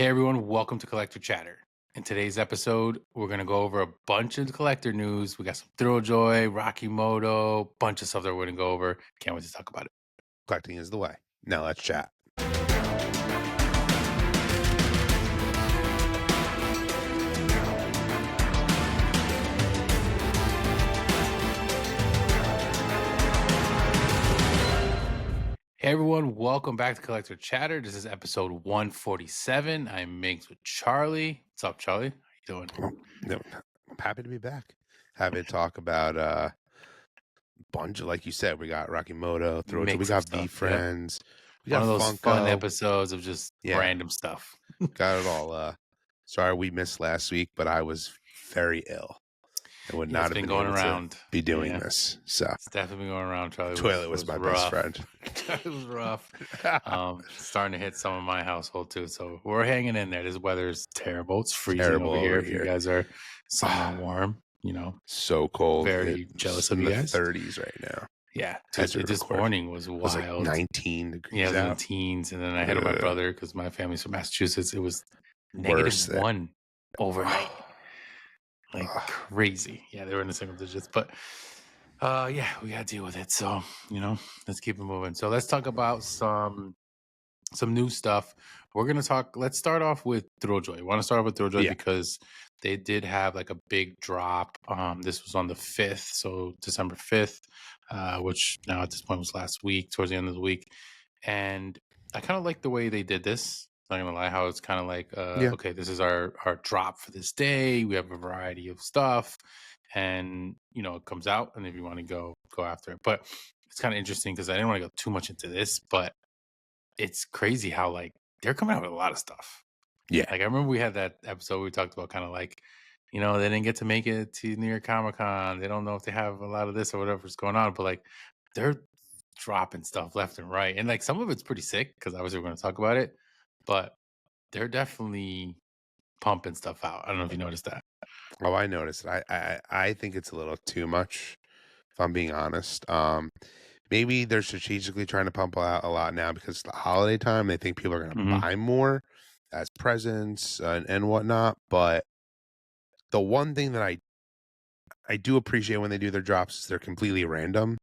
Hey everyone, welcome to Collector Chatter. In today's episode, we're going to go over a bunch of collector news. We got some Thrilljoy, Rokimoto, bunch of stuff that we're going to go over. Can't wait to talk about it. Collecting is the way. Now let's chat. Hey everyone, welcome back to Collector Chatter. This is episode 147. I'm Migs with Charlie. What's up, Charlie? How you doing? No, I'm happy to be back. Happy to talk about a bunch of, like you said, we got Rokimoto, Thrilljoy, we Mix of got stuff. Yep. VeeFriends, we One got of those fun Funko. episodes of just Yeah, random stuff. got it all. Sorry we missed last week, but I was very ill. I would Yeah, not it's have been been going able around. to be doing Yeah, this. So it's definitely been going around, Charlie. toilet was my best rough. friend. It was rough. Starting to hit some of my household too. So we're hanging in there. This weather's terrible. It's freezing Terrible over here. over If you here. guys are somewhere warm, So cold. very jealous It's of in you the guys. 30s right now. Yeah, As we this record. morning was It was like wild. 19 degrees Yeah, it was in the out. teens, and then I hit up my brother because my family's from Massachusetts. It was Worse than -1 overnight, like crazy. Yeah, they were in the single digits, but yeah, we gotta deal with it. So let's keep it moving. So let's talk about some new stuff. We're gonna talk. Let's start off with Thrilljoy. I want to start off with Thrilljoy Yeah. because they did have like a big drop. This was on the 5th, so December 5th, which now at this point was last week, towards the end of the week. And I kind of like the way they did this. Not gonna lie, how it's kind of like, Yeah. okay, this is our drop for this day. We have a variety of stuff, and it comes out, and if you want to go after it, but it's kind of interesting because I didn't want to go too much into this, but it's crazy how like they're coming out with a lot of stuff. Yeah. Like I remember we had that episode where we talked about kind of like, they didn't get to make it to New York Comic Con. They don't know if they have a lot of this or whatever's going on, but like they're dropping stuff left and right. And like some of it's pretty sick because obviously we're going to talk about it, but they're definitely pumping stuff out. I don't know if you noticed that. Oh, I noticed it. I think it's a little too much, if I'm being honest. Maybe they're strategically trying to pump out a lot now because it's the holiday time. They think people are going to Hmm. buy more as presents and whatnot. But the one thing that I do appreciate when they do their drops is they're completely random.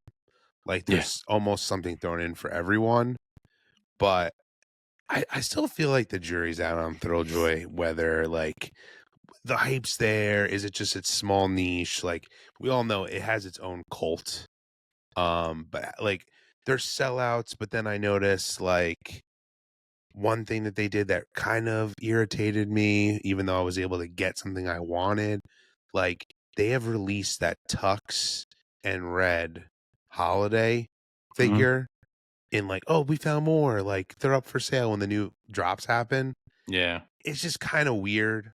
Like Yeah. there's almost something thrown in for everyone. But I still feel like the jury's out on Thrilljoy, whether like the hype's there. Is it just its small niche? Like we all know it has its own cult. But like there's sellouts, but then I noticed like one thing that they did that kind of irritated me, even though I was able to get something I wanted. Like they have released that Tux and Red holiday Hmm. figure in like, oh, we found more. Like they're up for sale when the new drops happen. Yeah. It's just kind of weird.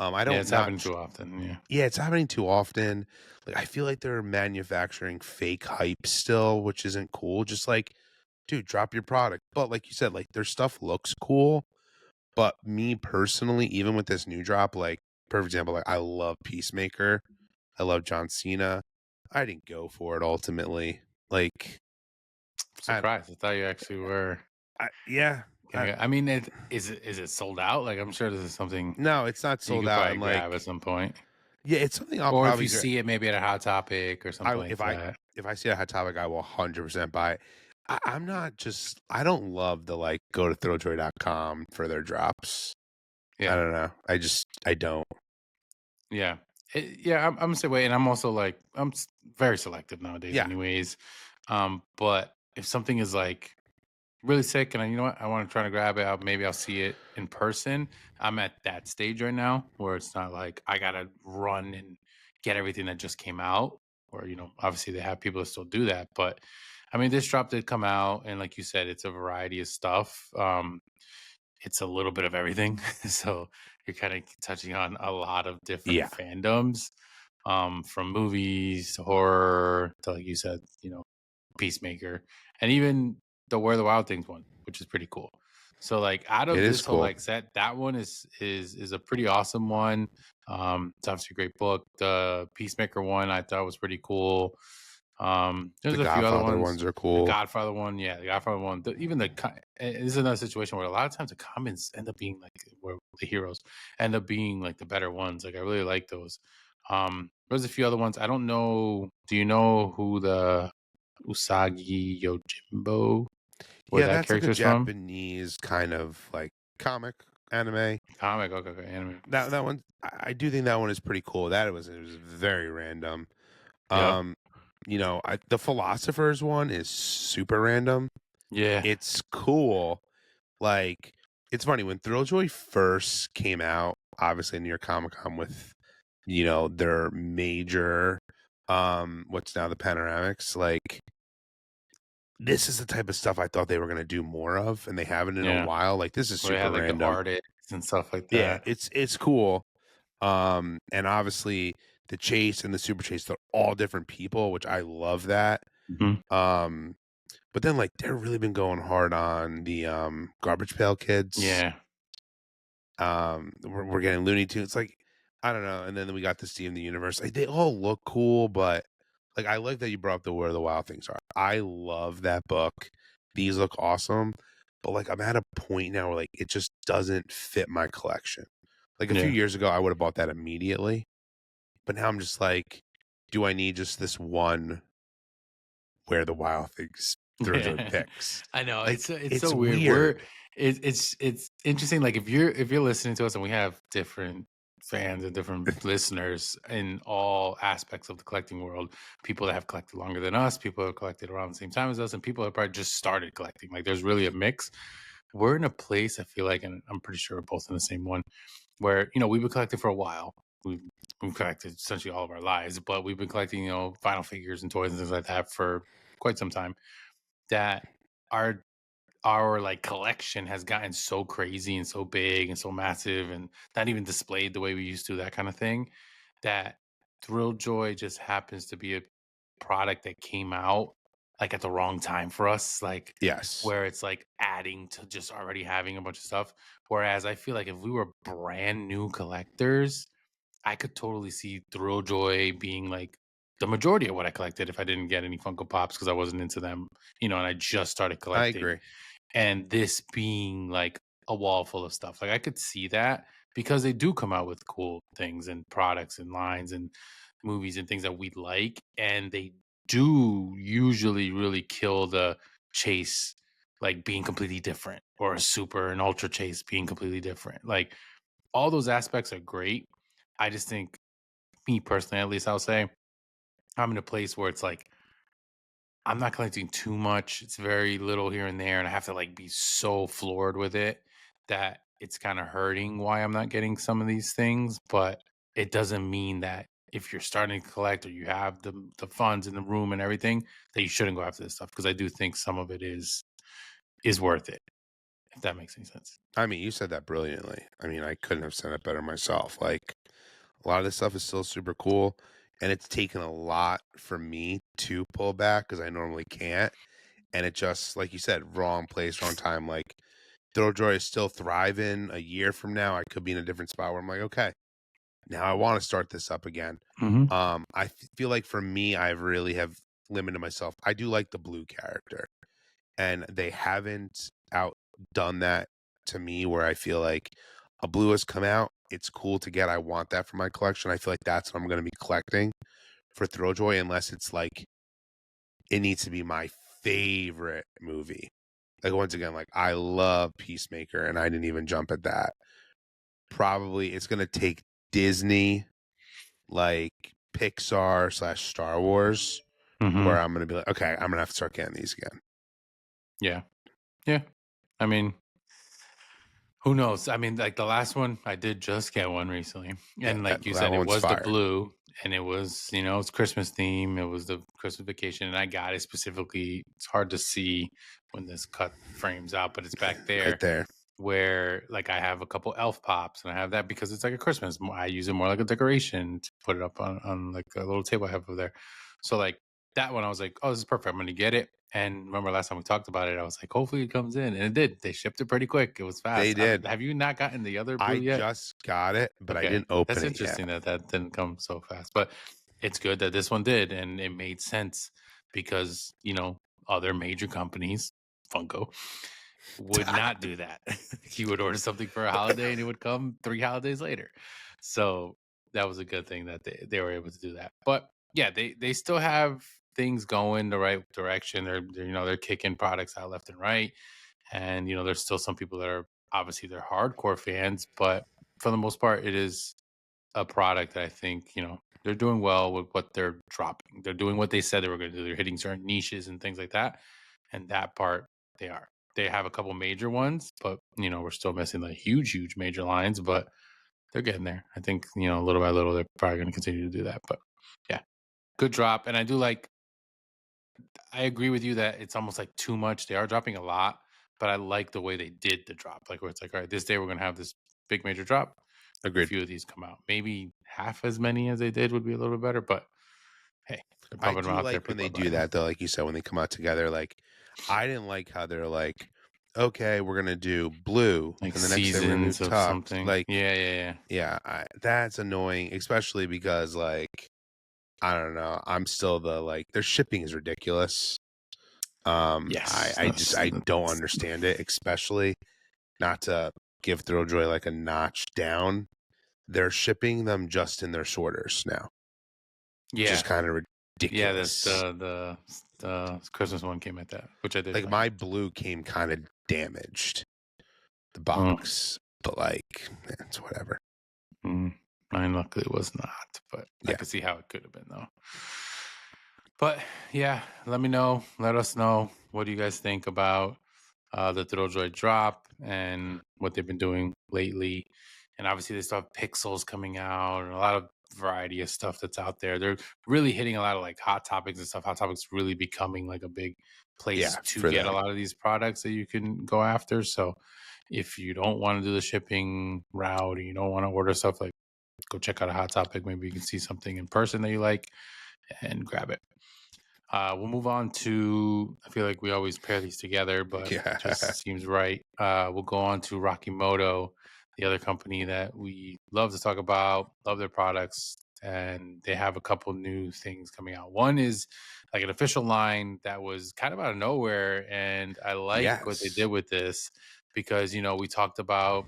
I Yeah. don't It's not happening too often. Yeah. Yeah, it's happening too often. Like I feel like they're manufacturing fake hype still, which isn't cool. Just like, dude, drop your product. But like you said, like their stuff looks cool. But me personally, even with this new drop, like perfect example, like I love Peacemaker. I love John Cena. I didn't go for it ultimately. Like Surprised. I thought you actually were. yeah. I mean, is it sold out? Like, I'm sure this is something No, it's not you sold could out. probably And grab at like, some point, yeah, it's something I'll or if you probably grab. see it maybe at a Hot Topic or something like that. If I see a hot topic, I will 100% buy it. I'm not just I don't love the like go to thrilljoy.com for their drops. I Yeah, don't know. I don't. yeah, yeah. I'm the same way, and I'm also like very selective nowadays, Yeah. anyways. But if something is like really sick, and you know what, I want to try to grab it. Maybe I'll see it in person. I'm at that stage right now where it's not like I gotta run and get everything that just came out. Or obviously they have people that still do that, but I mean, this drop did come out, and like you said, it's a variety of stuff. It's a little bit of everything, so you're kind of touching on a lot of different Yeah. fandoms, from movies to horror to, like you said, Peacemaker, and even the Where the Wild Things one, which is pretty cool. So like out It of is this whole cool. like set, that one is a pretty awesome one. It's obviously a great book. The Peacemaker one I thought was pretty cool. The There's a few other Godfather ones. ones are The cool. Godfather one, yeah, the Godfather one. Even this is another situation where a lot of times the comments end up being like where the heroes end up being like the better ones. Like I really like those. There's a few other ones. I don't know. Do you know who the Usagi Yojimbo, where Yeah, that that's like a character is from? Japanese kind of like comic anime. Comic. Okay, okay, anime. That one, I do think that one is pretty cool. That it was very random. Yep. Um, the philosophers one is super random. Yeah. It's cool. Like, it's funny when Thrilljoy first came out, obviously New York Comic Con with their major, what's now the panoramics. Like, this is the type of stuff I thought they were gonna do more of, and they haven't in a Yeah. while. Like, this is Where they super had like the random. artists and stuff like Yeah, that. it's cool. And obviously the chase and the super chase, they're all different people, which I love that. Mhm. Um, but then like they're really been going hard on the Garbage Pail Kids. Yeah. We're getting Looney Tunes. Like, I don't know. And then we got the Steam the Universe. Like, they all look cool, but like I like that you brought up the Where the Wild Things Are. I love that book. These look awesome. But like I'm at a point now where like it just doesn't fit my collection. Like a few Yeah. years ago, I would have bought that immediately. But now I'm just like, do I need just this one Where the Wild Things Thrilljoy Yeah, picks? I know Like, it's it's so weird. We're weird. it's interesting. Like if you're listening to us, and we have different fans and different listeners in all aspects of the collecting world. People that have collected longer than us, people that have collected around the same time as us, and people that probably just started collecting. Like there's really a mix. We're in a place I feel like, and I'm pretty sure we're both in the same one, where we've been collecting for a while. We've we've collected essentially all of our lives, but we've been collecting vinyl figures and toys and things like that for quite some time that our like collection has gotten so crazy and so big and so massive and not even displayed the way we used to, that kind of thing, that Thrilljoy just happens to be a product that came out like at the wrong time for us, like Yes, where it's like adding to just already having a bunch of stuff. Whereas I feel like if we were brand new collectors, I could totally see Thrilljoy being like the majority of what I collected if I didn't get any Funko Pops because I wasn't into them, and I just started I collecting. agree. And this being like a wall full of stuff. Like I could see that because they do come out with cool things and products and lines and movies and things that we like. And they do usually really kill the chase, like being completely different, or a super and ultra chase being completely different. Like all those aspects are great. I just think, me personally, at least I'll say, I'm in a place where it's like I'm not collecting too much. It's very little here and there, and I have to like be so floored with it that it's kind of hurting why I'm not getting some of these things. But it doesn't mean that if you're starting to collect or you have the funds in the room and everything, that you shouldn't go after this stuff, because I do think some of it is worth it, if that makes any sense. I mean, you said that brilliantly. I mean, I couldn't have said it better myself. Like, a lot of this stuff is still super cool, and it's taken a lot for me to pull back because I normally can't. And it just, like you said, wrong place, wrong time. Like, Thrilljoy is still thriving. A year from now, I could be in a different spot where I'm like, okay, now I want to start this up again. Hmm. Feel like for me, I really have limited myself. I do like the blue character, and they haven't outdone that to me where I feel like a blue has come out. It's cool to get. I want that for my collection. I feel like that's what I'm going to be collecting for Thrilljoy, unless it's like it needs to be my favorite movie. Like, once again, like I love Peacemaker, and I didn't even jump at that. Probably it's going to take Disney, like Pixar slash Star Wars, Hmm. where I'm going to be like, okay, I'm going to have to start getting these again. Yeah, yeah. I mean, who knows? I mean, like the last one, I did just get one recently. Yeah, And that, like you that said, it one's was the fire. blue, and it was, it's Christmas theme. It was the Christmas vacation. And I got it specifically. It's hard to see when this cut frames out, but it's back Right there, there. where like I have a couple elf pops, and I have that because it's like a Christmas. I use it more like a decoration to put it up on like a little table I have over there. So like that one, I was like, oh, this is perfect. I'm going to get it. And remember last time we talked about it, I was like, hopefully it comes in. And it did. They shipped it pretty quick. It was They fast. did. Have you not gotten the other I blue yet? just got it, but I Okay. didn't open That's it yet. interesting that that didn't come so fast. But it's good that this one did, and it made sense. because, other major companies, Funko, would not do that. You would order something for a holiday and it would come 3 holidays later. So, that was a good thing that they were able to do that. But, yeah, they still have things going the right direction. They're kicking products out left and right. And, there's still some people that are obviously they're hardcore fans, but for the most part, it is a product that I think, they're doing well with what they're dropping. They're doing what they said they were going to do. They're hitting certain niches and things like that. And that part they are. They have a couple major ones, but we're still missing the huge, huge major lines, but they're getting there. I think, little by little, they're probably going to continue to do that. But yeah, good drop. And I agree with you that it's almost like too much. They are dropping a lot, but I like the way they did the drop. Like where it's like, all right, this day we're gonna have this big major drop. A Agreed. few of these come out. Maybe half as many as they did would be a little bit better, but hey, they're I pumping them do out there. like when People they are do buying them. that though, like you said, when they come out together. Like, I didn't like how they're like, okay, we're gonna do blue, Like and the next day we're gonna do seasons of tux. something. Like, Yeah, yeah, yeah. yeah, that's annoying, especially because like I don't know, I'm still the like their shipping is ridiculous. Yes. I don't understand it, especially not to give Thrilljoy like a notch down. They're shipping them just in their sorters now, which is Yeah. kind of Yeah, this ridiculous. the Christmas one came at that, which I did Like find. my blue came kind of damaged, the Mm, box, but like it's whatever. mm. Mine luckily was not, but I Yeah. could see how it could have been though. But yeah, let me know. Let us know. What do you guys think about the Thrilljoy drop and what they've been doing lately? And obviously, they still have Pixels coming out and a lot of variety of stuff that's out there. They're really hitting a lot of like hot topics and stuff. Hot topics really becoming like a big place Yeah, to for get a them. lot of these products that you can go after. So if you don't want to do the shipping route or you don't want to order stuff, like go check out a hot topic. Maybe you can see something in person that you like and grab it. We'll move on to. I feel like we always pair these together, but Yeah. just seems right. We'll go on to Rokimoto, the other company that we love to talk about, love their products, and they have a couple new things coming out. One is like an official line that was kind of out of nowhere, and I like what they did Yes. with this because we talked about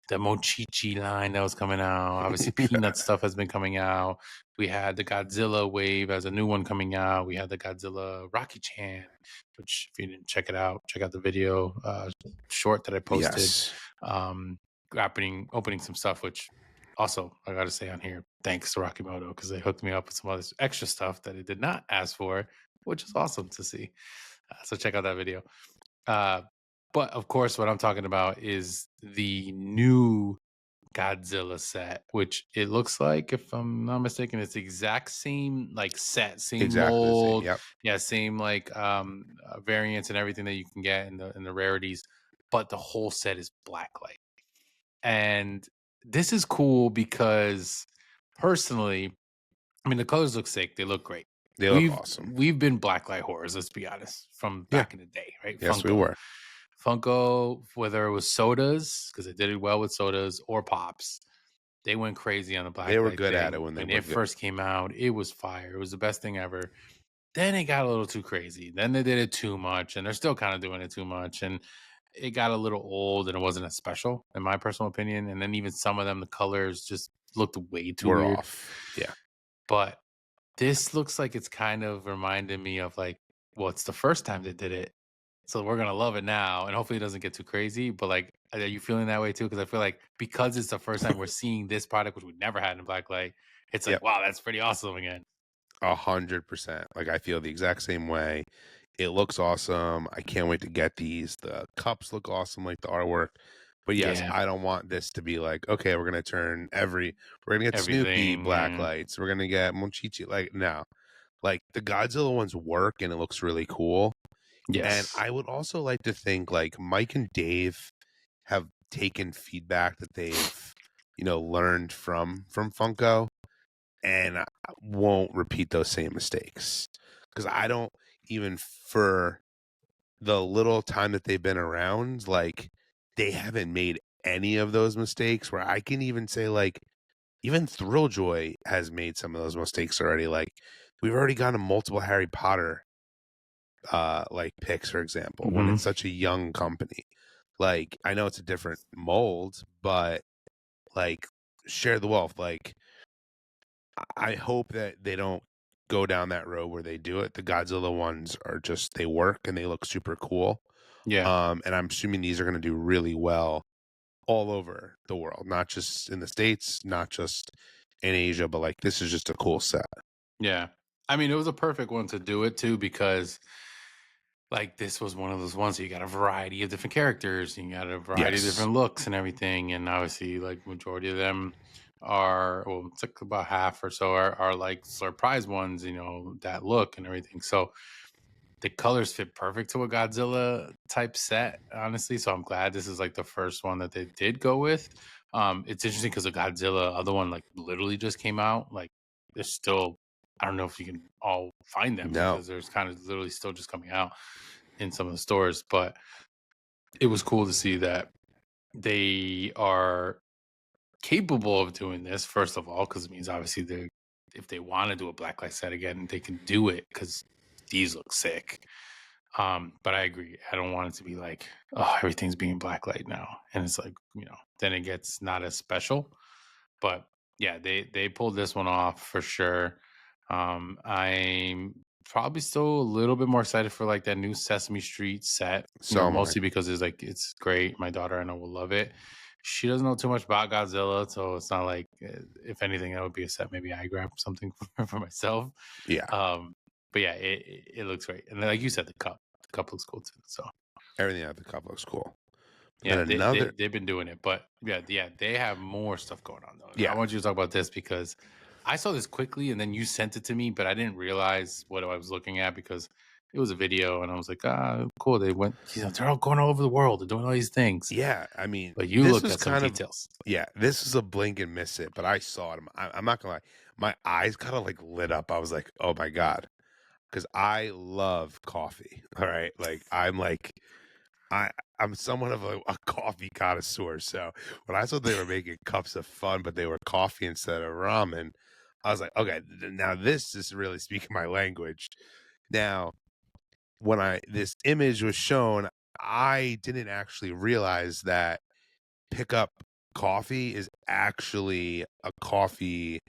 the Mochichi line that was coming out. Obviously, Peanut stuff has been coming out. We had the Godzilla wave as a new one coming out. We had the Godzilla Rocky Chan, which if you didn't check it out, check out the video short that I posted. Yes. Um, opening some stuff, which also I got to say on here, thanks to Rokimoto because they hooked me up with some other extra stuff that I did not ask for, which is awesome to see. So check out that video. Uh, but of course, what I'm talking about is the new Godzilla set, which it looks like, if I'm not mistaken, it's the exact same like set, same Exactly the same. mold, Yep. yeah, same like variants and everything that you can get in the rarities, but the whole set is blacklight. And this is cool because personally, I mean the colors look sick, they look great. They look We've awesome. we've been blacklight horrors, let's be honest, from Yeah. back in the day, right? Yes, we Funko. were. Funko, whether it was sodas, because they did it well with sodas, or pops, they went crazy on the They were blacklight good at it thing. when they When were it good. first came out, it was fire. It was the best thing ever. Then it got a little too crazy. Then they did it too much, and they're still kind of doing it too much. And it got a little old and it wasn't as special, in my personal opinion. And then even some of them, the colors just looked way too We're weird. off. Yeah. But this looks like it's kind of reminding me of like, well, it's the first time they did it. So we're gonna love it now, and hopefully it doesn't get too crazy. But like, are you feeling that way too? Because I feel like because it's the first time we're seeing this product, which we never had in Blacklight, it's like, Yep. wow, that's pretty awesome again. 100%. Like I feel the exact same way. It looks awesome. I can't wait to get these. The cups look awesome, like the artwork. But yes, Yeah, I don't want this to be like, okay, we're gonna get Snoopy everything. black Yeah. lights. We're gonna get Monchichi. Like, no. Like the Godzilla ones work and it looks really cool. And Yes. I would also like to think like Mike and Dave have taken feedback that they've, learned from Funko and I won't repeat those same mistakes. Because I don't even for the little time that they've been around, like they haven't made any of those mistakes where I can even say like even Thrilljoy has made some of those mistakes already. Like we've already gotten multiple Harry Potter like picks, for example, when Hmm. it's such a young company. Like, I know it's a different mold, but like, share the wealth. Like, I hope that they don't go down that road where they do it. The Godzilla ones are just, they work and they look super cool. Yeah. And I'm assuming these are going to do really well all over the world, not just in the States, not just in Asia, but like, this is just a cool set. Yeah. I mean, it was a perfect one to do it too because like this was one of those ones that you got a variety of different characters, and you got a variety of Yes. different looks and everything. And obviously, like majority of them are, well, it's like about half or so are like surprise ones, that look and everything. So the colors fit perfect to a Godzilla type set, honestly. So I'm glad this is like the first one that they did go with. It's interesting because the Godzilla other one like literally just came out. Like there's still, I don't know if you can all find them No. because there's kind of literally still just coming out in some of the stores. But it was cool to see that they are capable of doing this, first of all, because it means obviously they, if they want to do a blacklight set again, they can do it because these look sick. But I agree. I don't want it to be like, oh, everything's being blacklight now. And it's like, then it gets not as special. But yeah, they pulled this one off for sure. I'm probably still a little bit more excited for like that new Sesame Street set, So am I. mostly because it's great. My daughter I know will love it. She doesn't know too much about Godzilla, so it's not like if anything, that would be a set maybe I grab something for myself. Yeah. Um, but yeah, it looks great. And then, like you said, the cup looks cool too. So Everything at the cup looks cool. But then yeah, another, they've been doing it, but yeah, they have more stuff going on though. I yeah. want you to talk about this because I saw this quickly and then you sent it to me, but I didn't realize what I was looking at because it was a video and I was like, cool. They went, they're all going all over the world. They're doing all these things. Yeah. I mean, But you this looked was at some kind of, details. yeah, this is a blink and miss it, but I saw it. I'm not gonna lie. My eyes kind of like lit up. I was like, oh my God. Because I love coffee. All right. I I'm somewhat of a coffee connoisseur. So when I saw they were making cups of fun, but they were coffee instead of ramen, I was like, okay, now this is really speaking my language. Now, when I this image was shown, I didn't actually realize that Pickup Coffee is actually a coffee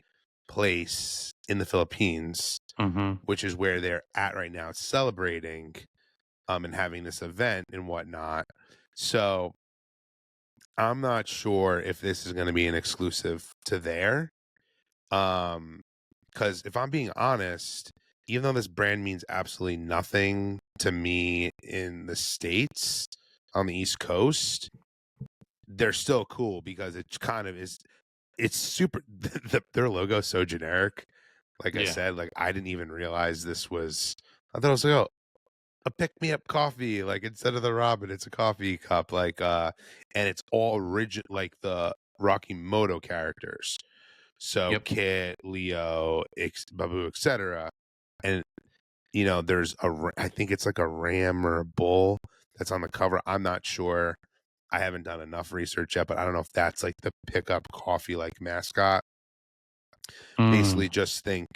place in the Philippines, Mm-hmm. which is where they're at right now, celebrating and having this event and whatnot. So I'm not sure if this is going to be an exclusive to there. Because if I'm being honest, even though this brand means absolutely nothing to me in the States on the East Coast, they're still cool because it kind of is. It's super. Their logo is so generic. Like I Yeah. said, like I didn't even realize this was. I thought it was like, oh, a pick me up coffee. Like instead of the Robin, it's a coffee cup. And it's all rigid, like the Rokimoto characters. So Yep. Kit, Leo, Babu, etc. And there's I think it's like a ram or a bull that's on the cover. I'm not sure. I haven't done enough research yet, but I don't know if that's like the pickup coffee like mascot. Mm. Basically, just think,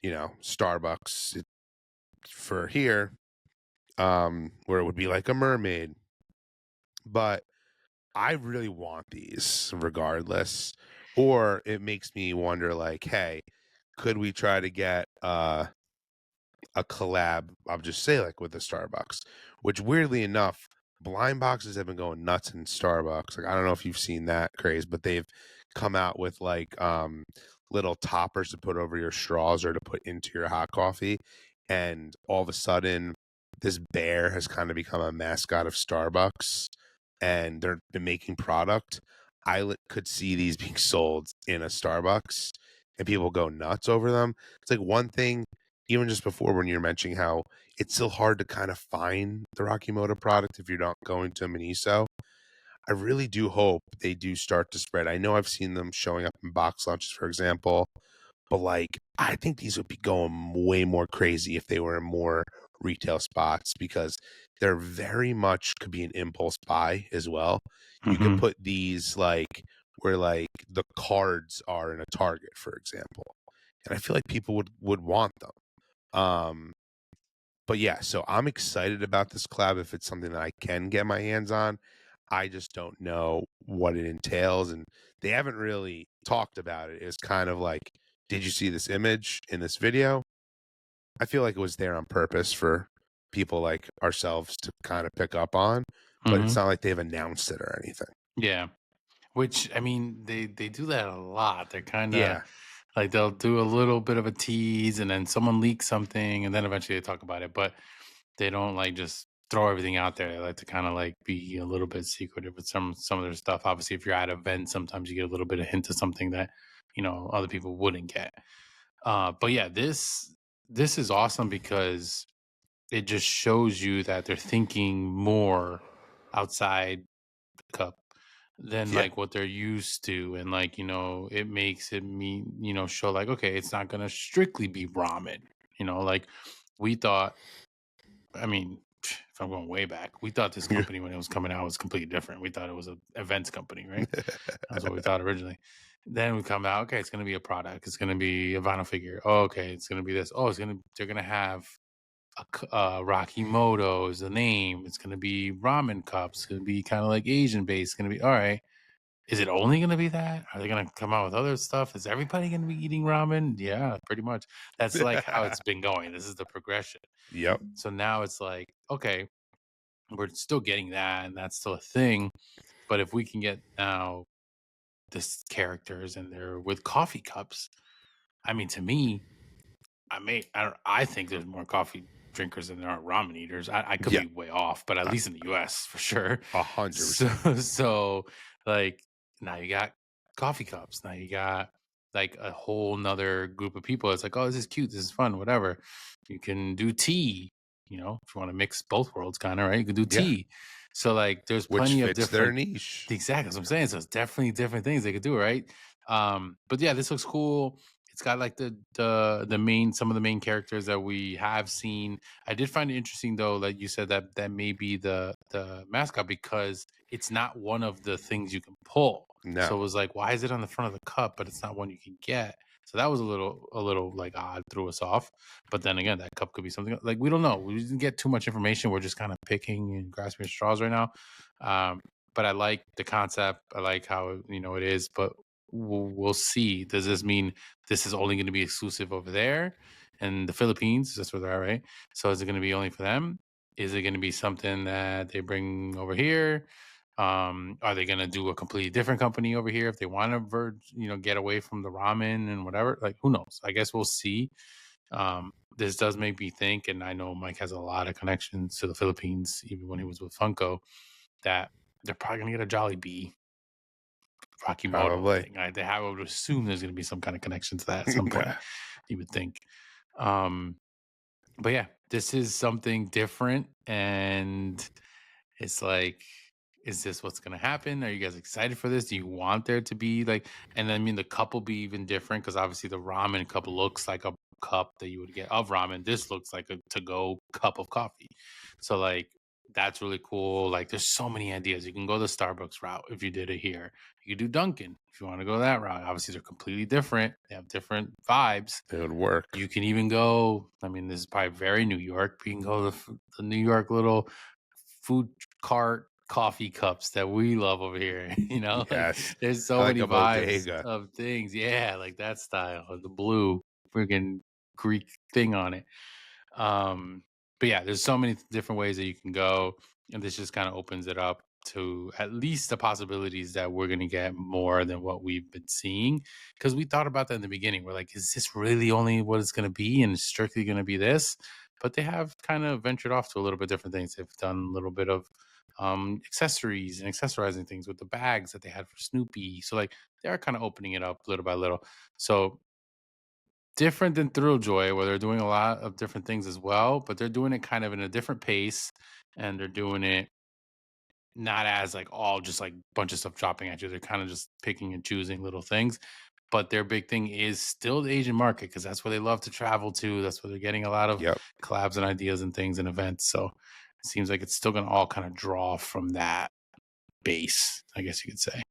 Starbucks for here, where it would be like a mermaid. But I really want these regardless. Or it makes me wonder, like, hey, could we try to get a collab, I'll just say like with the Starbucks, which weirdly enough, blind boxes have been going nuts in Starbucks. Like I don't know if you've seen that craze, but they've come out with like little toppers to put over your straws or to put into your hot coffee. And all of a sudden this bear has kind of become a mascot of Starbucks and they're been making product. Could see these being sold in a Starbucks and people go nuts over them. It's like one thing even just before when you're mentioning how it's still hard to kind of find the Rokimoto product if you're not going to Miniso. I really do hope they do start to spread. I know I've seen them showing up in box lunches, for example, but like I think these would be going way more crazy if they were in more retail spots because they're very much could be an impulse buy as well. You could Mm-hmm. put these like where like the cards are in a Target, for example. And I feel like people would want them. Um, But yeah, so I'm excited about this collab if it's something that I can get my hands on. I just don't know what it entails, and they haven't really talked about it. It's kind of like, did you see this image in this video? I feel like it was there on purpose for people like ourselves to kind of pick up on, but it's Mhm. not like they've announced it or anything. Yeah. Which, I mean, they do that a lot. They're kinda Yeah. like, they'll do a little bit of a tease, and then someone leaks something, and then eventually they talk about it, but they don't, like, just throw everything out there. They like to kinda, like, be a little bit secretive with some of their stuff. Obviously, if you're at events, sometimes you get a little bit of hint of something that, other people wouldn't get. But yeah, this is awesome because it just shows you that they're thinking more outside the cup than Yeah. like what they're used to, and like it makes it mean show like, okay, it's not gonna strictly be ramen. Like we thought, I mean, if I'm going way back, we thought this company when it was coming out was completely different. We thought it was an events company, right? That's what we thought originally. Then we come out, okay, it's gonna be a product, it's gonna be a vinyl figure. Oh, okay, it's gonna be this. Oh, they're gonna have Rokimoto is the name. It's gonna be ramen cups. It's gonna be kind of like Asian based. It's gonna be all right. Is it only gonna be that? Are they gonna come out with other stuff? Is everybody gonna be eating ramen? Yeah, pretty much. That's like how it's been going. This is the progression. Yep. So now it's like, okay, we're still getting that, and that's still a thing. But if we can get now this characters and they're with coffee cups, I mean, to me, I think there's more coffee drinkers than there are ramen eaters. I could Yeah. be way off, but at least in the US for sure. So 100%. so like now you got coffee cups. Now you got like a whole nother group of people. It's like, oh, this is cute, this is fun, whatever. You can do tea, if you want to mix both worlds, kind of, right? You can do Yeah. tea. So like there's Which plenty of fits their different. niche. Exactly, that's what I'm saying. So it's definitely different things they could do, right? But yeah, this looks cool. It's got like the main some of the main characters that we have seen. I did find it interesting though, like you said that may be the mascot because it's not one of the things you can pull. So No. it was like, why is it on the front of the cup, but it's not one you can get? So that was a little like odd, threw us off. But then again, that cup could be something like we don't know. We didn't get too much information. We're just kind of picking and grasping at straws right now. But I like the concept. I like how it is. But we'll see. Does this mean this is only going to be exclusive over there in the Philippines? That's where they're at, right? So is it going to be only for them? Is it going to be something that they bring over here? Are they going to do a completely different company over here if they want to get away from the ramen and whatever? Like, who knows? I guess we'll see. This does make me think, and I know Mike has a lot of connections to the Philippines, even when he was with Funko, that they're probably going to get a Jollibee Rokimoto Probably. thing. I would assume there's going to be some kind of connection to that at some point. You would think. Um, but yeah, this is something different, and it's like, is this what's going to happen? Are you guys excited for this? Do you want there to be like, and I mean, the cup will be even different because obviously the ramen cup looks like a cup that you would get of ramen. This looks like a to go cup of coffee. So, like, that's really cool. Like, there's so many ideas. You can go the Starbucks route if you did it here. You could do Dunkin' if you want to go that route. Obviously, they're completely different, they have different vibes. It would work. You can even go, I mean, this is probably very New York, but you can go the New York little food cart coffee cups that we love over here. Like Yes. there's I so like many a vibes bodega. of things. Yeah, like that style, the blue freaking Greek thing on it. But yeah, there's so many different ways that you can go, and this just kind of opens it up to at least the possibilities that we're going to get more than what we've been seeing. Because we thought about that in the beginning. We're like, is this really only what it's going to be, and strictly going to be this? But they have kind of ventured off to a little bit different things. They've done a little bit of accessories and accessorizing things with the bags that they had for Snoopy. So like they are kind of opening it up little by little. So different than Thrilljoy, where they're doing a lot of different things as well, but they're doing it kind of in a different pace, and they're doing it not as like all just like bunch of stuff dropping at you. They're kind of just picking and choosing little things. But their big thing is still the Asian market because that's where they love to travel to. That's where they're getting a lot of Yep. collabs and ideas and things and events. So it seems like it's still going to all kind of draw from that base, I guess you could say.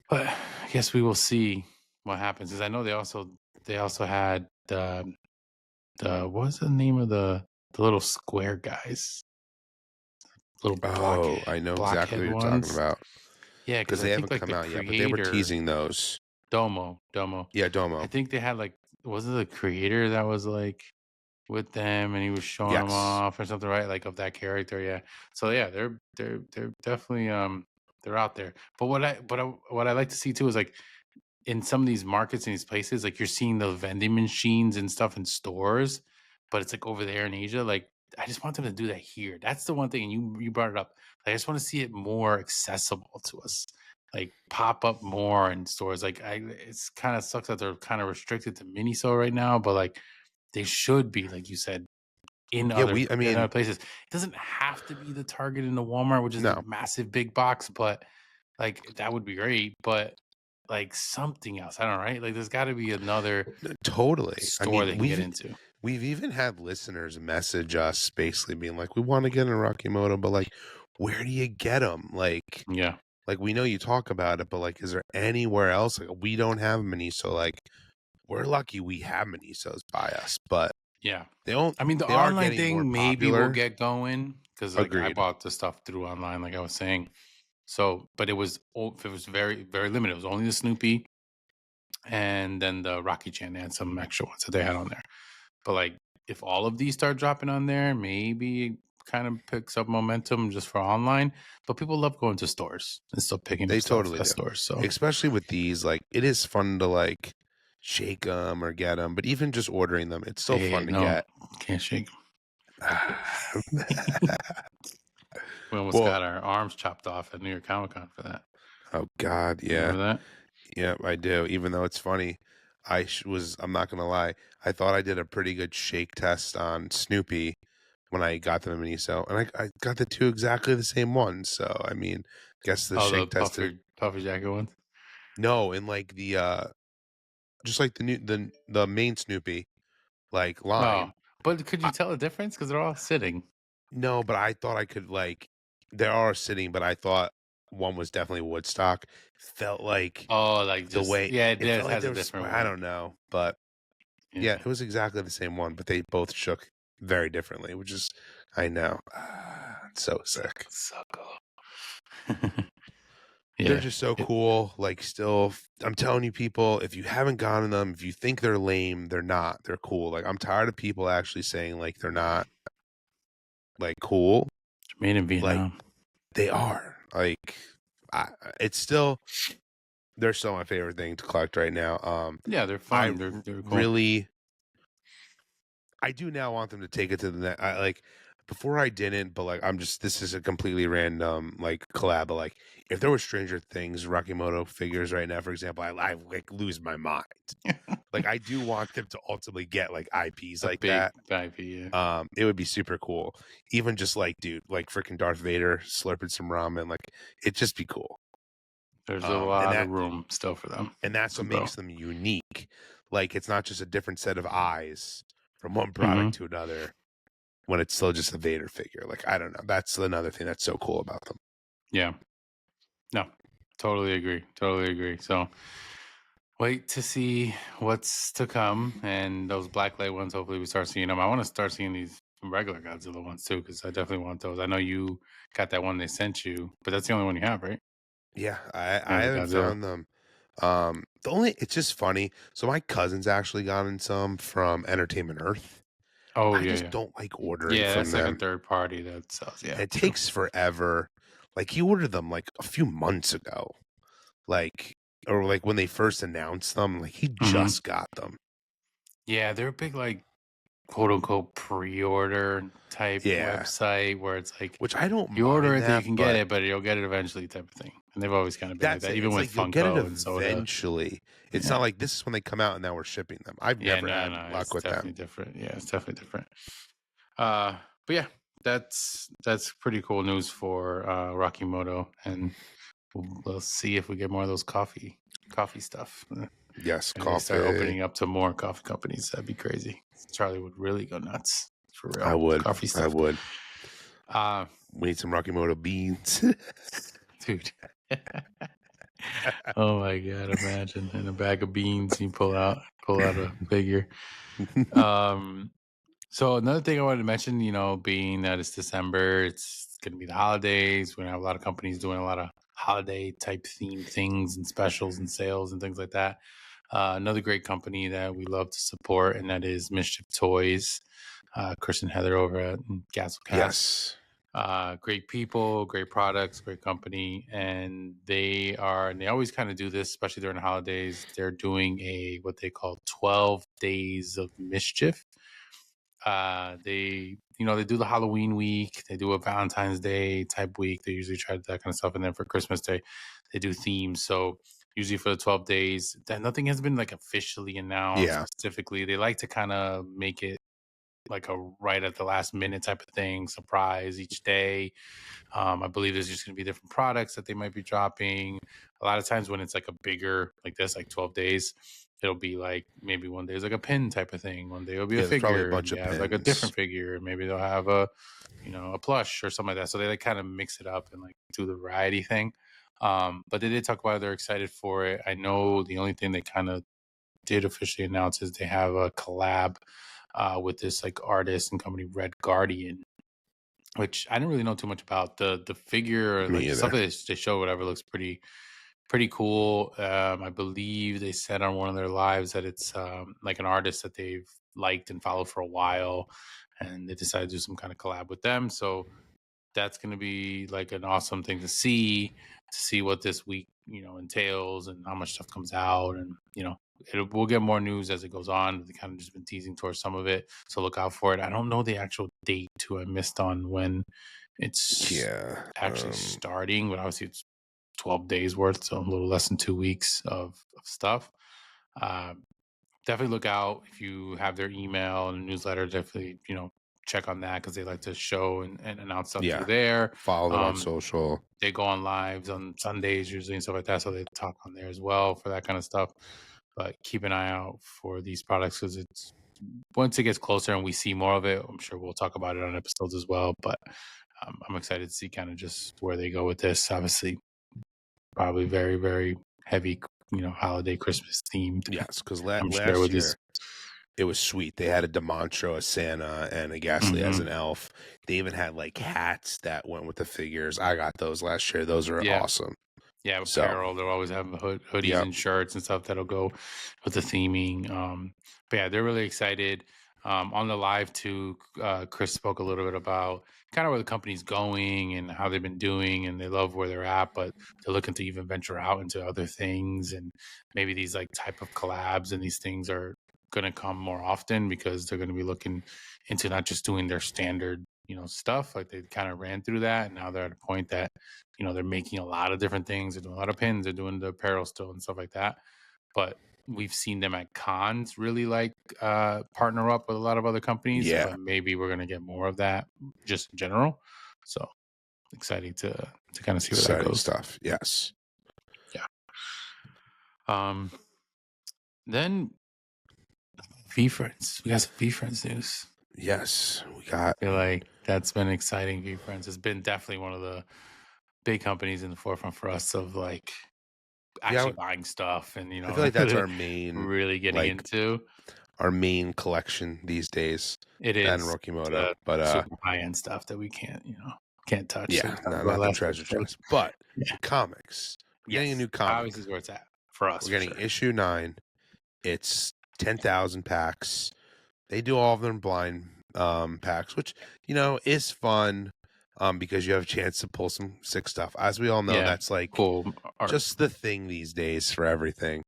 But I guess we will see what happens. Because I know they also had the what was the name of the the little square guys, little Oh, I know exactly blockhead what you're talking ones. about Yeah, because because I they think haven't like come the out yet, but they were creator teasing those. Domo. Yeah, I Domo. think they had like was it the creator that was like with them and he was showing them Yes, off or something, right? Like of that character, yeah. So yeah, they're definitely they're out there. But what I like to see too is like in some of these markets and these places, like you're seeing the vending machines and stuff in stores, but it's like over there in Asia. Like I just want them to do that here. That's the one thing, and you brought it up. Like, I just want to see it more accessible to us. Like pop up more in stores. Like it's kind of sucks that they're kind of restricted to Miniso right now, but like they should be, like you said, yeah. I in mean, other places. It doesn't have to be the Target and the Walmart, which is the no, massive big box, but like that would be great. But like something else, I don't know, right? Like there's got to be another totally. I store mean, they can get into. we've even had listeners message us basically being like, "We want to get in Rokimoto, but like, where do you get them? Yeah, Like we know you talk about it, but like, is there anywhere else? Like, we don't have many, so like, we're lucky we have Minisos by us, but yeah. they don't. I mean, the They are online getting more thing maybe will popular. get going because like I Agreed. bought the stuff through online, like I was saying. So, but it was very limited. It was only the Snoopy and then the Rocky Chan. They had some extra ones that they had on there. But like, if all of these start dropping on there, maybe it kind of picks up momentum just for online. But people love going to stores and still picking up They stuff totally at do, stores. So especially with these. Like, it is fun to like shake them or get them, but even just ordering them, it's still hey, fun to no, get. can't shake. We almost Well, got our arms chopped off at New York Comic Con for that. oh God, You yeah. remember that? Yeah, I do. Even though it's funny, I'm not gonna lie. I thought I did a pretty good shake test on Snoopy when I got them in Miniso, and I got the two exactly the same ones. So I mean, guess the Oh, the shake test did. puffer jacket ones. No, and like the just like the main Snoopy like Oh, line. but could you I, tell the difference? Because they're all sitting. no, but I thought I could like they are sitting, but I thought one was definitely Woodstock. Felt like Oh, like the just way yeah, it felt like has a there was different I weight. don't know, but yeah, Yeah, it was exactly the same one, but they both shook very differently, which is I know. It's so sick. so cool. They're Yeah, just so it, cool. Like still I'm telling you people, if you haven't gotten them, if you think they're lame, they're not. They're cool. Like I'm tired of people actually saying like they're not like cool. made in Like Vietnam. they are. Like I it's still they're still my favorite thing to collect right now. Yeah, they're I fun. They're cool. really I do now want them to take it to the next. Like before, I didn't, but like I'm just this is a completely random like collab. But like if there were Stranger Things Rokimoto figures right now, for example, I like lose my mind. Like I do want them to ultimately get like IPs A like big that. IP. Yeah. It would be super cool. Even just like dude, like freaking Darth Vader slurping some ramen, like it'd just be cool. There's a And lot of room still for them that's to what grow. makes them unique. Like it's not just a different set of eyes from one product Hmm. to another when it's still just a Vader figure. Like I don't know. That's another thing that's so cool about them. Yeah. No, totally agree. Totally agree. So wait to see what's to come, and those blacklight ones. Hopefully, we start seeing them. I want to start seeing these regular Godzilla ones too, because I definitely want those. I know you got that one they sent you, but that's the only one you have, right? Yeah, Yeah, I the haven't Godzilla. found them. The only it's just funny. So my cousin's actually gotten some from Entertainment Earth. Oh I yeah, just yeah, don't like ordering yeah. from That's like a them. third party that sells. And Yeah, it true. takes forever. Like he ordered them like a few months ago. Like or like when they first announced them, like he Hmm. just got them. Yeah, they're a big like quote unquote pre-order type Yeah. website where it's like Which I don't you order mind it that you that, can get but it, but you'll get it eventually type of thing. And they've always kind of been like that's that, it. even It's with like you'll get it Funko and Soda. eventually. It's not Yeah. like this is when they come out and now we're shipping them. I've Yeah, never no, had no, luck it's with them. definitely different. Yeah, it's definitely different. But yeah, that's pretty cool news for Rokimoto, and we'll see if we get more of those coffee stuff. Yes, Maybe they start coffee. opening up to more coffee companies. That'd be crazy. Charlie would really go nuts for I real. would. Coffee I stuff. would. Uh We need some Rokimoto beans. dude. Oh my god, imagine in a bag of beans you pull out a figure. Um So another thing I wanted to mention, being that it's December, it's going to be the holidays. We're going to have a lot of companies doing a lot of holiday type themed things and specials and sales and things like that. Another great company that we love to support, and that is Mischief Toys. Chris and Heather over at Gasolcast. Yes. Great people, great products, great company, and they always kind of do this, especially during the holidays. They're doing what they call 12 days of mischief. They do the Halloween week, they do a Valentine's Day type week. They usually try that kind of stuff, and then for Christmas Day they do themes. So usually for the 12 days, that nothing has been like officially announced Yeah. specifically. They like to kind of make it like a right at the last minute type of thing, surprise each day. I believe there's just going to be different products that they might be dropping. A lot of times when it's like a bigger, like this, like 12 days, it'll be like maybe one day is like a pin type of thing. One day it'll be a Yeah, there's probably a figure, and bunch you of have like a pins. different figure. Maybe they'll have a plush or something like that. So they like kind of mix it up and like do the variety thing. But they did talk about it. They're excited for it. I know the only thing they kind of did officially announce is they have a collab with this like artist and company Red Guardian, which I didn't really know too much about. The figure or like Me the stuff either. that they show, whatever, looks pretty cool. I believe they said on one of their lives that it's like an artist that they've liked and followed for a while, and they decided to do some kind of collab with them. So that's going to be like an awesome thing to see what this week entails and how much stuff comes out. And we'll get more news as it goes on. They kind of just been teasing towards some of it, so look out for it. I don't know the actual date too. I missed on when it's Yeah. actually starting, but obviously it's 12 days worth, so a little less than 2 weeks of stuff. um, Definitely look out if you have their email and newsletter. Definitely, check on that because they like to show and announce stuff through Yeah. there. Follow them on Um, social. they go on lives on Sundays usually and stuff like that, so they talk on there as well for that kind of stuff. But keep an eye out for these products because it's once it gets closer and we see more of it, I'm sure we'll talk about it on episodes as well. But I'm excited to see kind of just where they go with this. Obviously, probably very, very heavy, holiday Christmas themed. Yes, because I'm sure last with these. year it was sweet. They had a Demonstro, a Santa, and a Ghastly as Mhm. an elf. They even had like hats that went with the figures. I got those last year. Those are Yeah. awesome. Yeah, So, apparel. They'll always have hoodies yep. and shirts and stuff that'll go with the theming. But yeah, they're really excited. On the live too, Chris spoke a little bit about kind of where the company's going and how they've been doing, and they love where they're at, but they're looking to even venture out into other things, and maybe these like type of collabs and these things are going to come more often because they're going to be looking into not just doing their standard stuff. Like they kind of ran through that, and now they're at a point that they're making a lot of different things. They're doing a lot of pins. They're doing the apparel still and stuff like that. But we've seen them at cons really like partner up with a lot of other companies. Yeah. But maybe we're gonna get more of that just in general. So exciting to kind of see where that Exciting goes. stuff. Yes. Yeah. Um. Then VeeFriends. We got some VeeFriends news. Yes. We got. I feel like that's been exciting. VeeFriends has been definitely one of the big companies in the forefront for us of like Yeah. actually buying stuff and I feel like that's really, our main, really getting like, into. our main collection these days. It That and is Rokimoto. the But, super high end stuff that we can't touch that we yeah, talked no, about not the last treasure episode. chest. But Yeah. comics. We're getting a Yes. new comic. Obviously is where it's at for us We're for getting sure. issue 9. It's 10,000 packs. They do all of them blind packs, which, is fun because you have a chance to pull some sick stuff. As we all know, Yeah. that's like Cool art. just the thing these days for everything.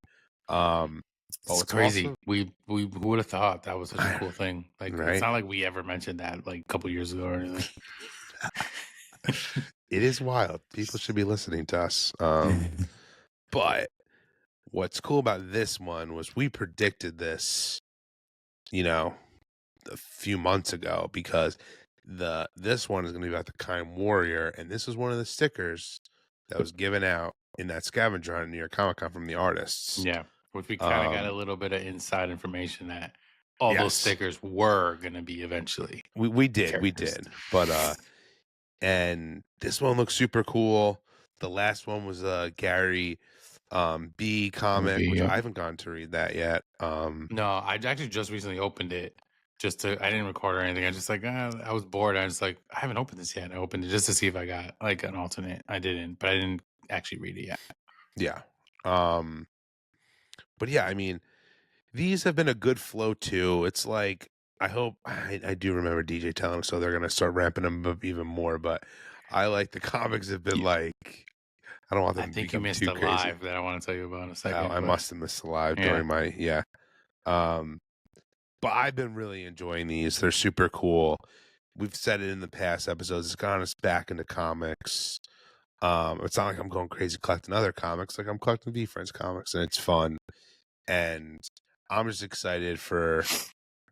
But It's what's crazy. awesome, We who would have thought that was such a cool thing? Like it's right? not like we ever mentioned that like a couple years ago or anything. It is wild. People should be listening to us. But what's cool about this one was we predicted this, a few months ago because this one is going to be about the Kind Warrior, and this is one of the stickers that was given out in that scavenger hunt at New York Comic Con from the artists. Yeah. Which we kind of got a Um, little bit of inside information that all those yes, stickers were gonna be eventually we characters. did, but and this one looks super cool. The last one was a Gary B Gonna comic, be, which yep. I haven't gone to read that yet. No, I actually just recently opened it. just to. I didn't record or anything. I just like I was bored. I was like, I haven't opened this yet. I opened it just to see if I got like an alternate. I didn't, but I didn't actually read it yet. Yeah. Um, but yeah, I mean, these have been a good flow too. It's like I do remember DJ telling us so they're gonna start ramping them up even more, but I like the comics have been Yeah. like I don't want I them to think you become missed too a crazy. live that I want to tell you about in a Oh, second, I but must have missed live yeah. during my yeah. Um, but I've been really enjoying these. They're super cool. We've said it in the past episodes. It's gotten us back into comics. It's not like I'm going crazy collecting other comics. Like I'm collecting VeeFriends comics, and it's fun. And I'm just excited for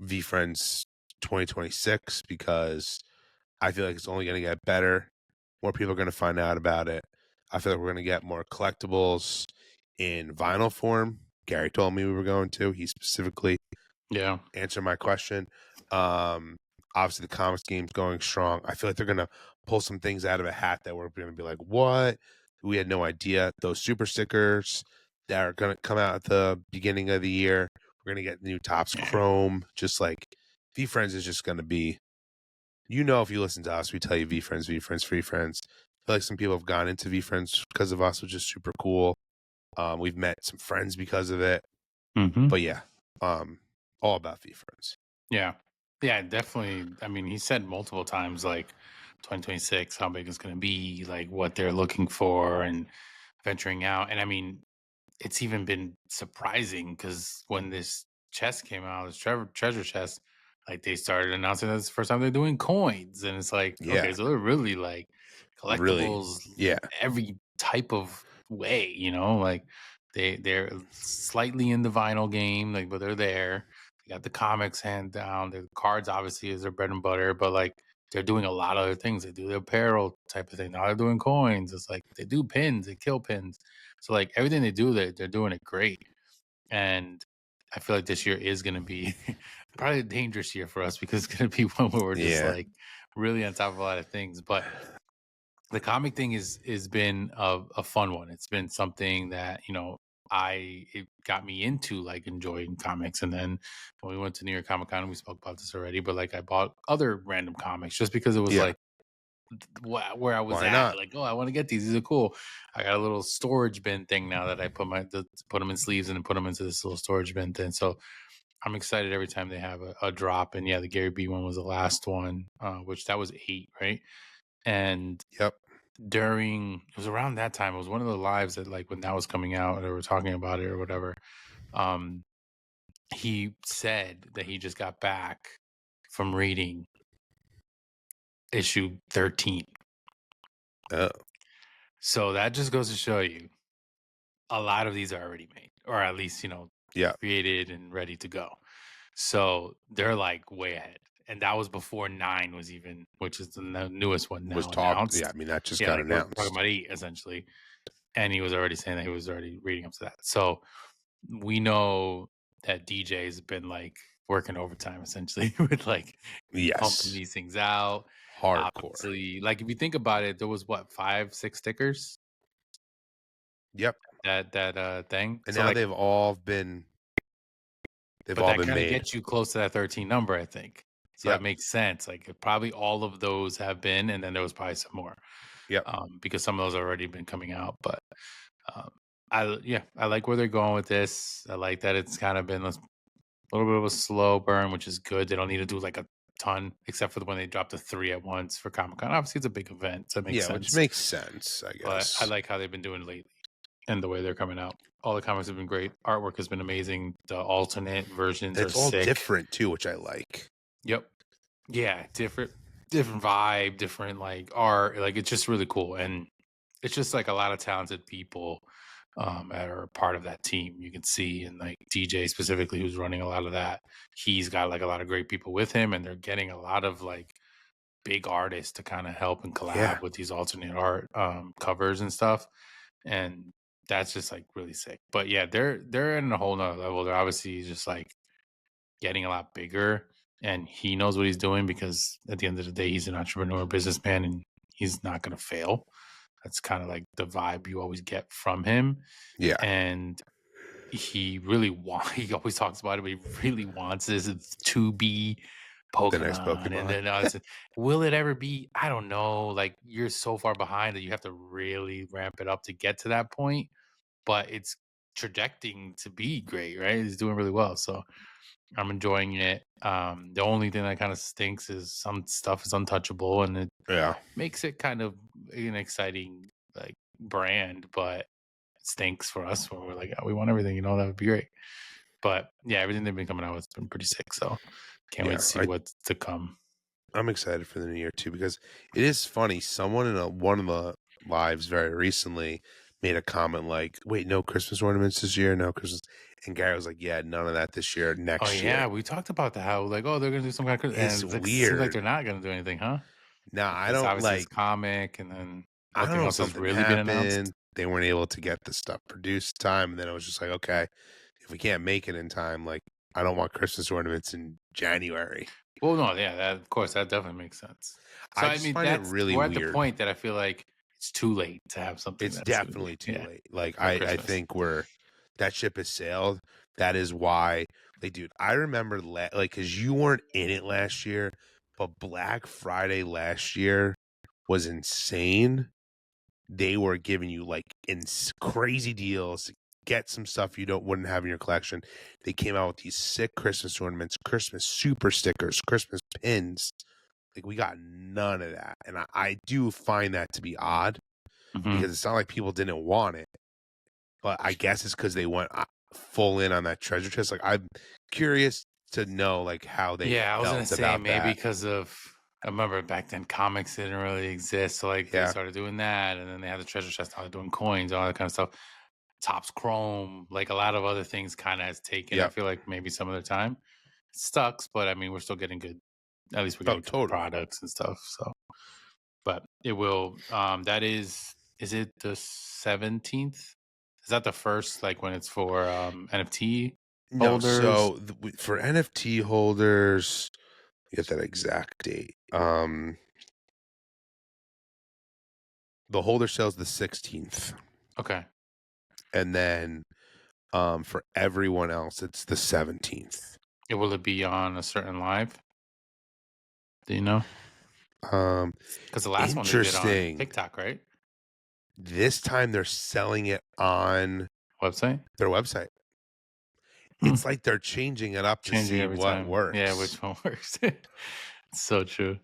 VeeFriends 2026 because I feel like it's only going to get better. More people are going to find out about it. I feel like we're going to get more collectibles in vinyl form. Gary told me we were going to. He specifically Yeah. answered my question. Um, Obviously, the comics game's going strong. I feel like they're going to pull some things out of a hat that we're going to be like, what? We had no idea. Those super stickers that are going to come out at the beginning of the year. We're going to get new Tops Yeah. Chrome. Just like VeeFriends is just going to be, if you listen to us, we tell you VeeFriends, VeeFriends, Free Friends. I feel like some people have gone into VeeFriends because of us, which is super cool. We've met some friends because of it. Hmm. But yeah, all about VeeFriends. Yeah. Yeah, definitely. I mean, he said multiple times like 2026, how big it's going to be, like what they're looking for and venturing out. And I mean, it's even been surprising because when this chest came out, this treasure chest, like they started announcing that's the first time they're doing coins, and it's like, okay, Yeah, so they're really like really. collectibles Yeah, every type of way, like they're slightly in the vinyl game, like but they're there. They got the comics hand down. The cards obviously is their bread and butter, but like they're doing a lot of other things. They do the apparel type of thing. Now they're doing coins. It's like they do pins, they kill pins. So like everything they do, they're doing it great. And I feel like this year is going to be probably a dangerous year for us because it's going to be one where we're just yeah, like really on top of a lot of things. But the comic thing is been a fun one. It's been something that it got me into like enjoying comics. And then when we went to New York Comic Con, we spoke about this already. But like I bought other random comics just because it was yeah. like where I was Why at. not? Like, oh, I want to get these. These are cool. I got a little storage bin thing now that I put them in sleeves and then put them into this little storage bin thing. So I'm excited every time they have a drop. And yeah, the Gary B one was the last one, which that was 8, right? And Yep. it was around that time. It was one of the lives that like when that was coming out, they were talking about it or whatever. Um, he said that he just got back from reading issue 13. Oh, So that just goes to show you a lot of these are already made, or at least, yeah. created and ready to go. So they're like way ahead. And that was before 9 was even, which is the newest one Was now talked. Yeah, announced. I mean that just Yeah, got like we're talking announced. about 8 essentially. And he was already saying that he was already reading up to that. So we know that DJ's been like working overtime essentially with like pumping Yes. these things out. Hardcore. Obviously, like if you think about it, there was what, 5, 6 stickers Yep. that thing. And So now like, they've but all that been kinda made. gets you close to that 13 number, I think. So that Yep. makes sense, like, probably all of those have been, and then there was probably some more, Yep. because some of those already been coming out, but, um, I like where they're going with this. I like that it's kinda been a little bit of a slow burn, which is good. They don't need to do, like, a ton, except for when they drop the 3 at once for Comic-Con. Obviously, it's a big event, so it makes Yeah, which sense, makes sense, I but I guess. like how they've been doing lately and the way they're coming out. All the comics have been great. Artwork has been amazing. The alternate versions And are it's all sick. different too, which I like. Yep. Yeah, different vibe, different like art. Like it's just really cool. And it's just like a lot of talented people that are part of that team. You can see and like DJ specifically who's running a lot of that. He's got like a lot of great people with him and they're getting a lot of like big artists to kind of help and collab Yeah. with these alternate art covers and stuff. And that's just like really sick. But yeah, they're in a whole nother level. They're obviously just like getting a lot bigger and he knows what he's doing because at the end of the day he's an entrepreneur businessman and he's not going to fail. That's kind of like the vibe you always get from him. Yeah. And he really he always talks about it, but he really wants this to be The next Pokemon, and Pokemon. then I said, will it ever be? I don't know. Like you're so far behind that you have to really ramp it up to get to that point, but it's trajecting to be great, right? It's doing really well, so I'm enjoying it. The only thing that kind of stinks is some stuff is untouchable, and it Yeah. makes it kind of an exciting like brand, but it stinks for us where we're like, oh, we want everything, that would be great. But yeah, everything they've been coming out with has been pretty sick. So can't wait Yeah. to see what's to come. I'm excited for the new year too because it is funny. Someone in one of the lives very recently made a comment like, "Wait, no Christmas ornaments this year, no Christmas." And Gary was like, "Yeah, none of that this year. Oh Next year." yeah, we talked about the how like, oh, they're gonna do some kind of It's and it seems like weird. they're not gonna do anything, huh? Now I Because don't obviously it's like. comic, and then I don't nothing know if else has something really been announced. happened. They weren't able to get the stuff produced in time, and then it was just like, okay, if we can't make it in time, like I don't want Christmas ornaments in January. Well, no, yeah, that of course that definitely makes sense. So I I just mean, find it that's really we're at the weird. point that I feel like it's too late to have something It's that's gonna be definitely too yeah late. Like for I Christmas. think that ship has sailed. That is why, like, dude, I remember like because you weren't in it last year, but Black Friday last year was insane. They were giving you like crazy deals to get some stuff you don't wouldn't have in your collection. They came out with these sick Christmas ornaments, Christmas super stickers, Christmas pins. Like we got none of that, and I do find that to be odd Hmm. because it's not like people didn't want it, but I guess it's because they went full in on that treasure chest. Like I'm curious to know like how they Yeah, I was gonna felt say about maybe that. because of I remember back then comics didn't really exist, so like they Yeah. started doing that, and then they had the treasure chest, started doing coins, all that kind of stuff. Tops Chrome, like a lot of other things, kind of has taken. I Yep. feel like maybe some of their time. It sucks, but I mean we're still getting good. At least we're Oh, getting good totally. products and stuff. So, but it will. That is it the 17th? Is that the first like when it's for NFT No, holders? so for NFT holders, get that exact date. The holder sells the 16th, Okay. and then for everyone else, it's the 17th. Will it be on a certain live? Do you know? Um, Because the last one they did on interesting. TikTok, right? This time they're selling it on Website? their website. Hmm. It's like they're changing it up to Changing see every what time. Yeah, works. which one works? So true.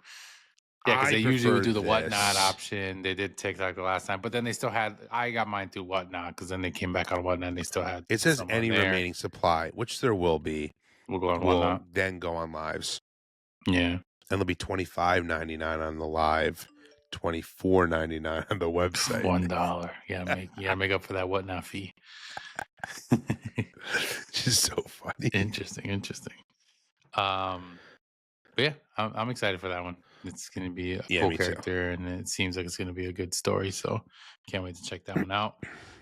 Yeah, because I they usually would prefer do the whatnot this. option. They did TikTok the last time, but then they still had. I got mine through whatnot because then they came back on whatnot and they still had It says some on any there. remaining supply, which there will be, We'll go on will whatnot. then go on lives. Yeah, And it'll be $25.99 on the live, $24.99 on the website. $1. You gotta make up for that whatnot fee. Just so funny. Interesting, interesting. Um, but yeah, I'm excited for that one. It's going to be a Yeah, cool me too. character, and it seems like it's going to be a good story. So can't wait to check that one out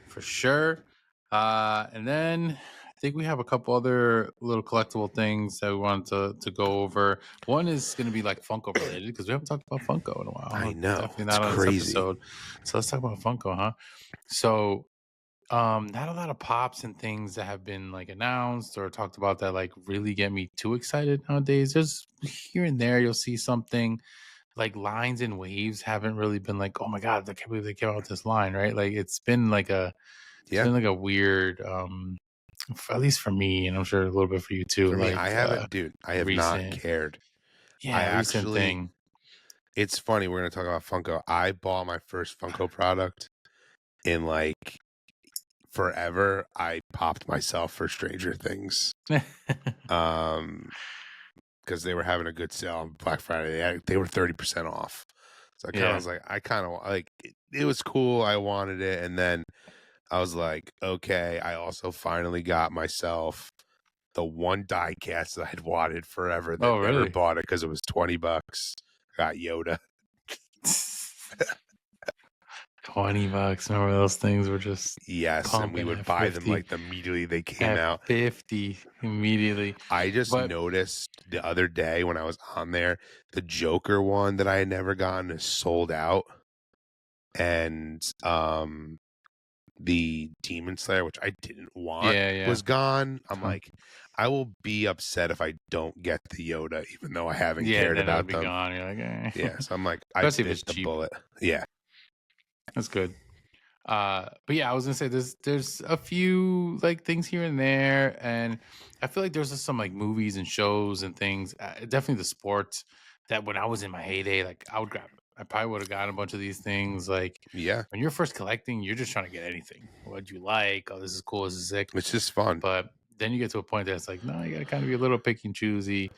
for sure. And then I think we have a couple other little collectible things that we wanted to go over. One is going to be like Funko related because we haven't talked about Funko in a I while. know. Definitely It's not on this crazy. episode. So let's talk about Funko, huh? So not a lot of pops and things that have been like announced or talked about that like really get me too excited nowadays. There's here and there you'll see something like lines and waves haven't really been like, oh my god, I can't believe they came out with this line, right? Like it's Yeah. been like a weird at least for me, and I'm sure a little bit for you too, For me, I like haven't, dude, I have not recent cared. I recent actually, thing. it's funny. We're going to talk about Funko. I bought my first Funko product in like forever. I popped myself for Stranger Things. Um, because they were having a good sale on Black Friday. They were 30% off. So I kind of Yeah. was like, I kind of like it was cool. I wanted it. And then I was like, okay, I also finally got myself the one die cast that I'd wanted forever that Oh never really? bought it because it was $20. Got Yoda. $20. Remember those things were just Yes, and we pumping would at buy them 50. like immediately they came At out. 50 immediately. I just But noticed the other day when I was on there, the Joker one that I had never gotten is sold out. And the Demon Slayer, which I didn't want, Yeah, yeah. was gone. I'm Huh. like, I will be upset if I don't get the Yoda, even though I haven't Yeah, cared then it'll about be them. gone. You're like, eh. Yeah, so I'm like, I Especially if bit it's the cheap. bullet. Yeah, That's good. But yeah, I was gonna say there's a few like things here and there, and I feel like there's just some like movies and shows and things. Definitely the sports that when I was in my heyday, like I would grab. I probably would have gotten a bunch of these things. Like yeah, when you're first collecting, you're just trying to get anything. What you like? Oh, this is cool. This is sick. it's just fun. But then you get to a point that it's like, no, you got to kind of be a little picky and choosy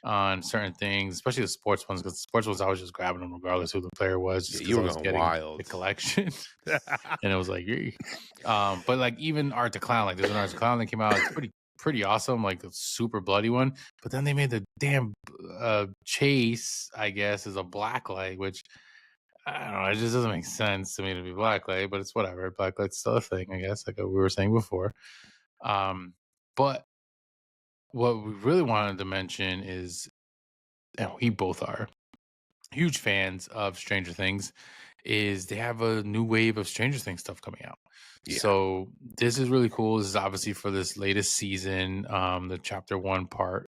on certain things, especially the sports ones. Because the sports ones, I was just grabbing them regardless who the player was, just Yeah, because you I were was going getting the wild. collection. And it was like, "Yay." But like even Art the Clown, like there's an Art the Clown that came out. It's pretty awesome, like a super bloody one. But then they made the damn chase, I guess, is a blacklight, which I don't know. It just doesn't make sense to me to be blacklight, but it's whatever. Blacklight's still a thing, I guess, like we were saying before. But what we really wanted to mention is, we both are huge fans of Stranger Things, is they have a new wave of Stranger Things stuff coming out. Yeah, So this is really cool. This is obviously for this latest season, the chapter 1 part,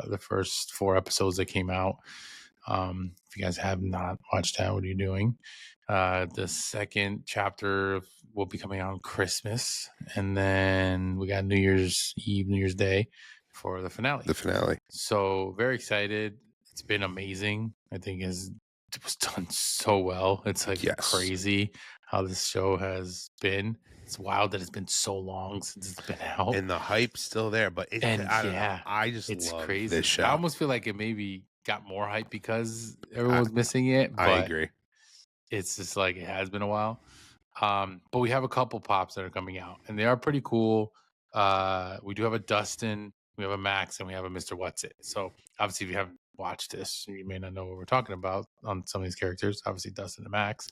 the first 4 episodes that came out. If you guys have not watched that, what are you doing? The second chapter will be coming out on Christmas, and then we got New Year's Eve, New Year's Day for the finale. the finale. So very excited. It's been amazing. I think it was done so well. It's like Yes. crazy how this show has been. It's wild that it's been so long since it's been out. And the hype's still there, but And I don't know. yeah, I just it's love this crazy. I show. almost feel like it maybe got more hype because I, everyone's missing it, I but agree. it's just like it has been a while. But we have a couple pops that are coming out, and they are pretty cool. We do have a Dustin, we have a Max, and we have a Mr. What's It. So obviously, if you haven't watched this, you may not know what we're talking about on some of these characters. Obviously, Dustin and Max.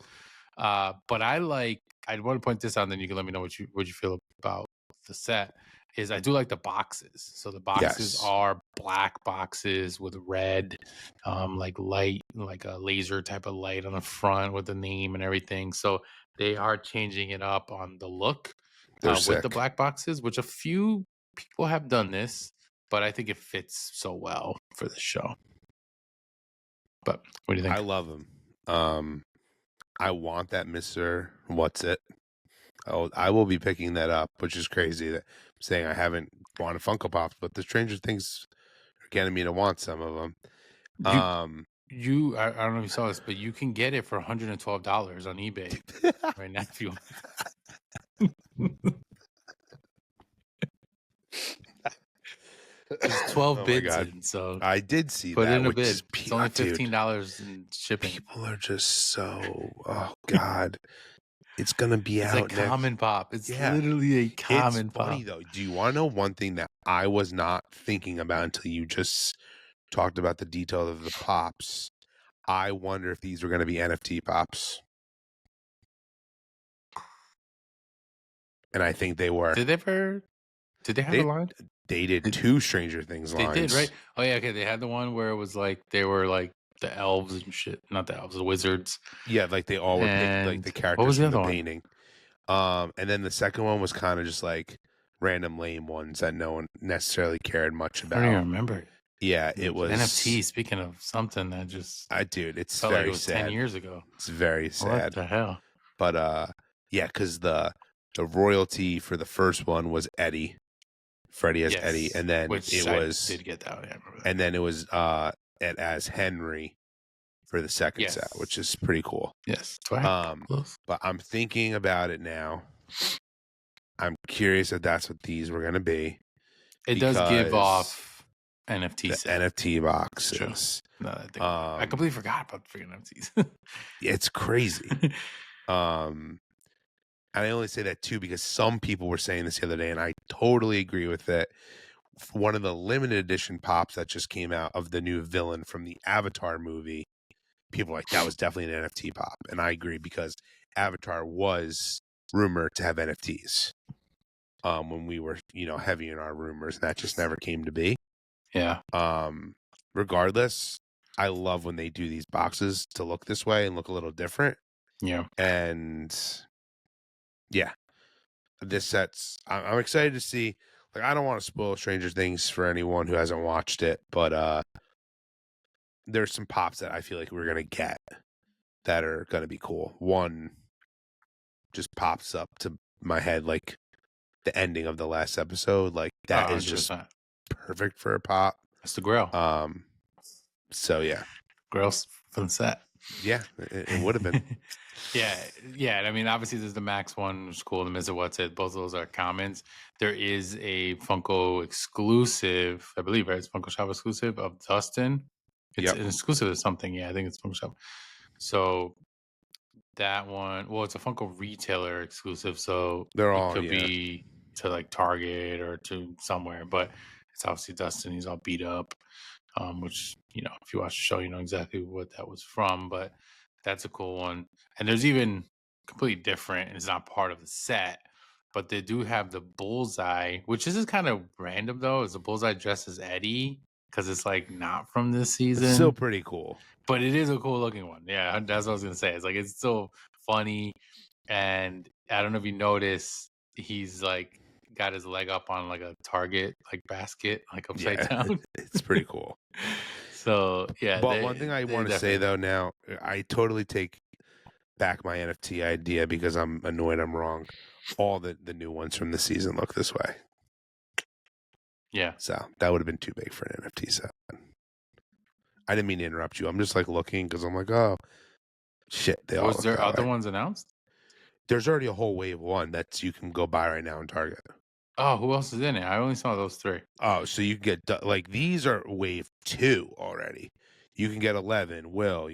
But I want to point this out, and then you can let me know what you feel about the set. Is I do like the boxes. So the boxes Yes. are black boxes with red, like light, like a laser type of light on the front with the name and everything. So they are changing it up on the look They're with the sick. black boxes, which a few people have done this, but I think it fits so well for this show. But what do you think? I love them. I want that Mr. What's It. I will be picking that up, which is crazy that I'm saying I haven't wanted Funko Pops, but the Stranger Things are getting me to want some of them. I don't know if you saw this, but you can get it for $112 on eBay right now if you want. There's 12 Oh my bids God. in, so I did see put that, in a which bid. is It's only dude, $15 in shipping. people are just so, oh God. It's gonna be It's a out next. common pop. It's Yeah. literally a common It's funny pop. though. Do you want to know one thing that I was not thinking about until you just talked about the detail of the pops? I wonder if these were going to be NFT pops. And I think they were. Did they have They a line? they did Did- 2 Stranger Things They did, lines. right? Oh yeah, okay. They had the one where it was like they were like the elves and shit. Not the elves, the wizards. Yeah, like they all were picked like And the what characters was the from the other one? painting. And then the second one was kind of just like random lame ones that no one necessarily cared much I don't even about. remember. Yeah, it was NFT. Speaking of something that just dude, it's felt like it very was 10 sad. years ago. It's very What sad. the hell? But yeah, because the royalty for the first one was Eddie, Freddie as Eddie, Yes, and then which it I was did get that. Yeah, I remember that. and then it was as Henry for the second set, Yes. which is pretty cool. Yes. Do I have those? But I'm thinking about it now. I'm curious if that's what these were gonna be. It does give because off NFT the set. NFT boxes. No, I think I completely forgot about the freaking NFTs. It's crazy. And I only say that too because some people were saying this the other day, and I totally agree with it. One of the limited edition pops that just came out of the new villain from the Avatar movie, people were like, that was definitely an NFT pop. And I agree because Avatar was rumored to have NFTs when we were, heavy in our rumors, and that just never came to be. Yeah. Regardless, I love when they do these boxes to look this way and look a little different. Yeah. And yeah, this set's I'm excited to see. Like, I don't want to spoil Stranger Things for anyone who hasn't watched it, but there's some pops that I feel like we're gonna get that are gonna be cool. One just pops up to my head, like the ending of the last episode. Like, Oh, that is just 100%. perfect for a pop. That's the grill. So yeah. Grills for the set. Yeah, it would have been. Yeah. I mean, obviously, there's the Max one, which is cool. The Mr. What's It, both of those are commons. There is a Funko exclusive, I believe, right? It's Funko Shop exclusive of Dustin. It's Yep. an exclusive of something. Yeah, I think it's Funko Shop. So that one, well, it's a Funko retailer exclusive, so They're it all, could yeah. be to like Target or to somewhere, but it's obviously Dustin. He's all beat up, which, if you watch the show, you know exactly what that was from, but that's a cool one. And there's even completely different, and it's not part of the set, but they do have the Bullseye, which is kind of random though. Is the Bullseye dressed as Eddie because it's like not from this It's still season, pretty cool. but it is a cool looking one. Yeah, that's what I was gonna say. It's like it's still funny, and I don't know if you notice, he's like got his leg up on like a Target like basket, like upside Yeah, down. it's pretty cool. So yeah, But one thing I they want to say definitely. though, now I totally take back my NFT idea because I'm annoyed I'm wrong. All the new ones from the season look this way. Yeah. So that would have been too big for an NFT set. I didn't mean to interrupt you. I'm just like looking because I'm like, oh shit, they all Was look there that other way. ones announced? There's already a whole wave one that you can go buy right now in Target. Oh, who else is in it? I only saw those three. Oh, so you can get like these are wave 2 already. You can get 11, Will,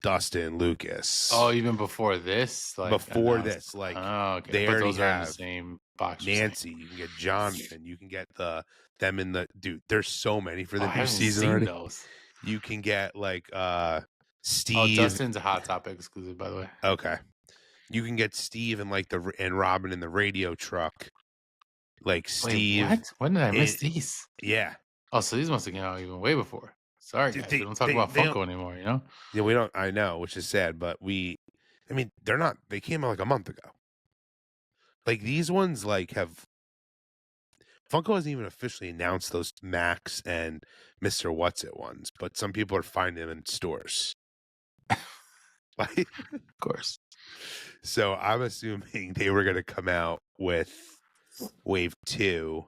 Dustin, Lucas. Oh, even before this, like Before announced. this, like Oh, okay. they But already those are in the have same box. You're saying? Nancy. You can get Jonathan. You can get them in the dude. There's so many for Oh, the I new haven't season seen already. those. You can get like Oh, Steve. Dustin's a Hot Topic exclusive, by the way. Okay, you can get Steve and like and Robin in the radio truck. Like Wait, Steve. what? When did I miss these? Yeah. Oh, so these must have came out even way before. Sorry, guys. We don't talk about They don't. Funko anymore, you know? Yeah, we don't. I know, which is sad, but I mean, they're not. They came out like a month ago. Like these ones, like have Funko hasn't even officially announced those Max and Mr. What's It ones, but some people are finding them in stores. Like, Of course. so I'm assuming they were going to come out with Wave 2.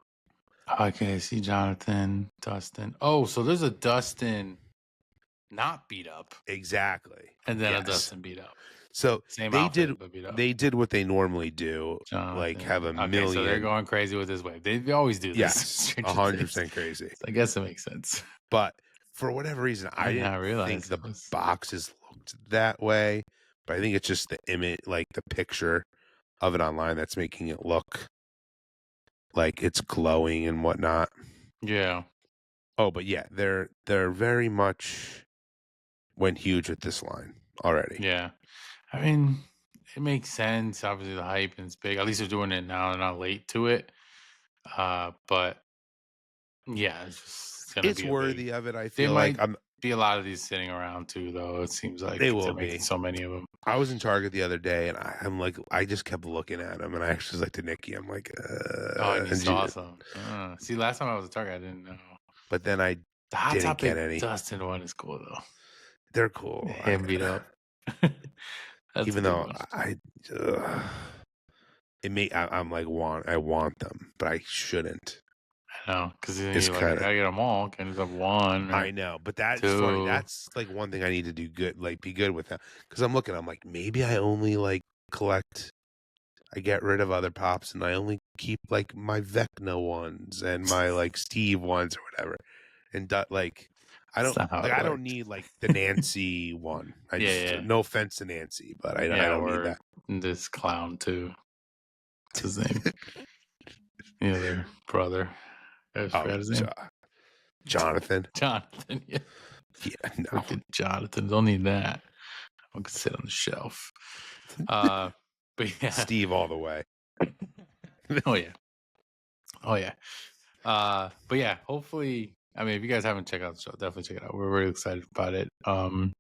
Okay, see Jonathan, Dustin. Oh, so there's a Dustin not beat up, Exactly. and then a Yes. Dustin beat up. So Same they outfit, did. but beat up. They did what they normally do, Jonathan. like have a Okay, million. so they're going crazy with this wave. They always do this. Yes, Stranger 100% Things. crazy. So I guess it makes sense. But for whatever reason, I did not didn't realize think the it was- boxes looked that way. But I think it's just the image, like the picture of it online, that's making it look like it's glowing and whatnot. Yeah. Oh, but yeah, they're very much went huge with this line already. Yeah. I mean, it makes sense. Obviously, the hype and it's big. At least they're doing it now. They're not late to it. But yeah, it's gonna It's be worthy of it. I There feel like might be a lot of these sitting around too, though. It seems like they they're will making be. so many of them. I was in Target the other day, and I'm like, I just kept looking at them, and I actually was like to Nikki, I'm like, Oh, and you saw some. See, last time I was at Target, I didn't know. But then I The Hot didn't get Topic any. Dustin one is cool though. They're cool. Him beat up. That's even a good though one. I'm like I want them, but I shouldn't. I know, because It's you're like, I kinda- gotta get them all. Can you have one? Or I know, but that's two? funny. That's like one thing I need to do good, like be good with that. Because I'm looking, I'm like, maybe I only like collect. I get rid of other pops, and I only keep like my Vecna ones and my like Steve ones or whatever. And like, I That's don't not how like. it I don't works. need like the Nancy one. I just Yeah. no offense to Nancy, but I don't need that. This clown too. What's his name? The other brother. I forgot his name. Jonathan. Jonathan. Yeah. Yeah, no. Freaking Jonathan. Don't need that. I could sit on the shelf. But yeah. Steve all the way. Oh yeah. But yeah, hopefully, I mean, if you guys haven't checked out the show, definitely check it out. We're really excited about it. And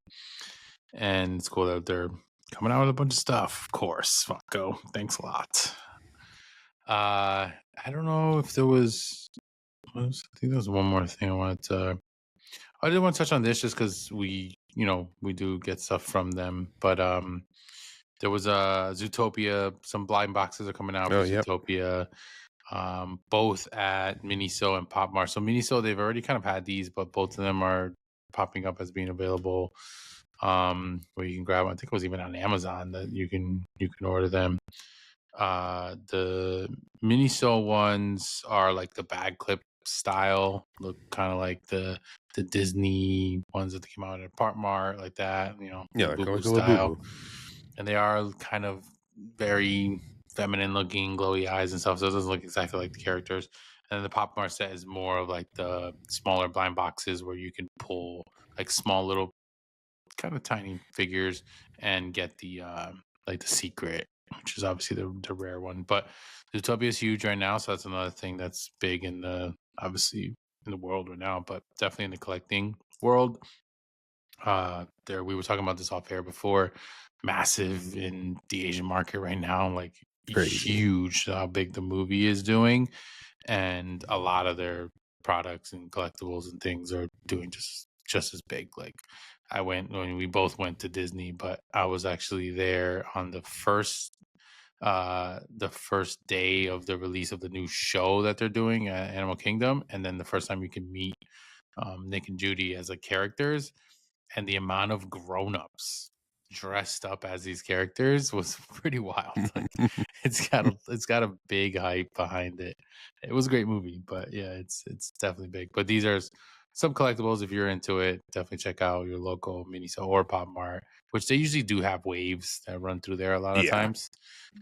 it's cool that they're coming out with a bunch of stuff. Of course, Funko. Thanks a lot. I don't know if there was. I think there was one more thing I wanted to. I did want to touch on this just because we do get stuff from them, but there was a Zootopia. Some blind boxes are coming out for Oh, yep. Zootopia, both at Miniso and Pop Mart. So Miniso, they've already kind of had these, but both of them are popping up as being available. Where you can grab. I think it was even on Amazon that you can order them. The Miniso ones are like the bag clip style, look kind of like the Disney ones that came out at Pop Mart, like that, Yeah, Boo Boo like a little boo style. boo. And they are kind of very feminine looking, glowy eyes and stuff. So it doesn't look exactly like the characters. And then the Pop Mart set is more of like the smaller blind boxes where you can pull like small little kind of tiny figures and get the like the secret, which is obviously the rare one. But Zootopia is huge right now, so that's another thing that's big in the obviously in the world right now, but definitely in the collecting world. There we were talking about this off air before. Massive in the Asian market right now, like Crazy. huge how big the movie is doing, and a lot of their products and collectibles and things are doing just as big. Like I went when we both went to Disney, but I was actually there on the first day of the release of the new show that they're doing at Animal Kingdom, and then the first time you can meet Nick and Judy as like characters, and the amount of grown-ups dressed up as these characters was pretty wild. Like it's got a big hype behind it. It was a great movie, but yeah, it's definitely big. But these are some collectibles. If you're into it, definitely check out your local Miniso or Pop Mart, which they usually do have waves that run through there a lot of Yeah. times.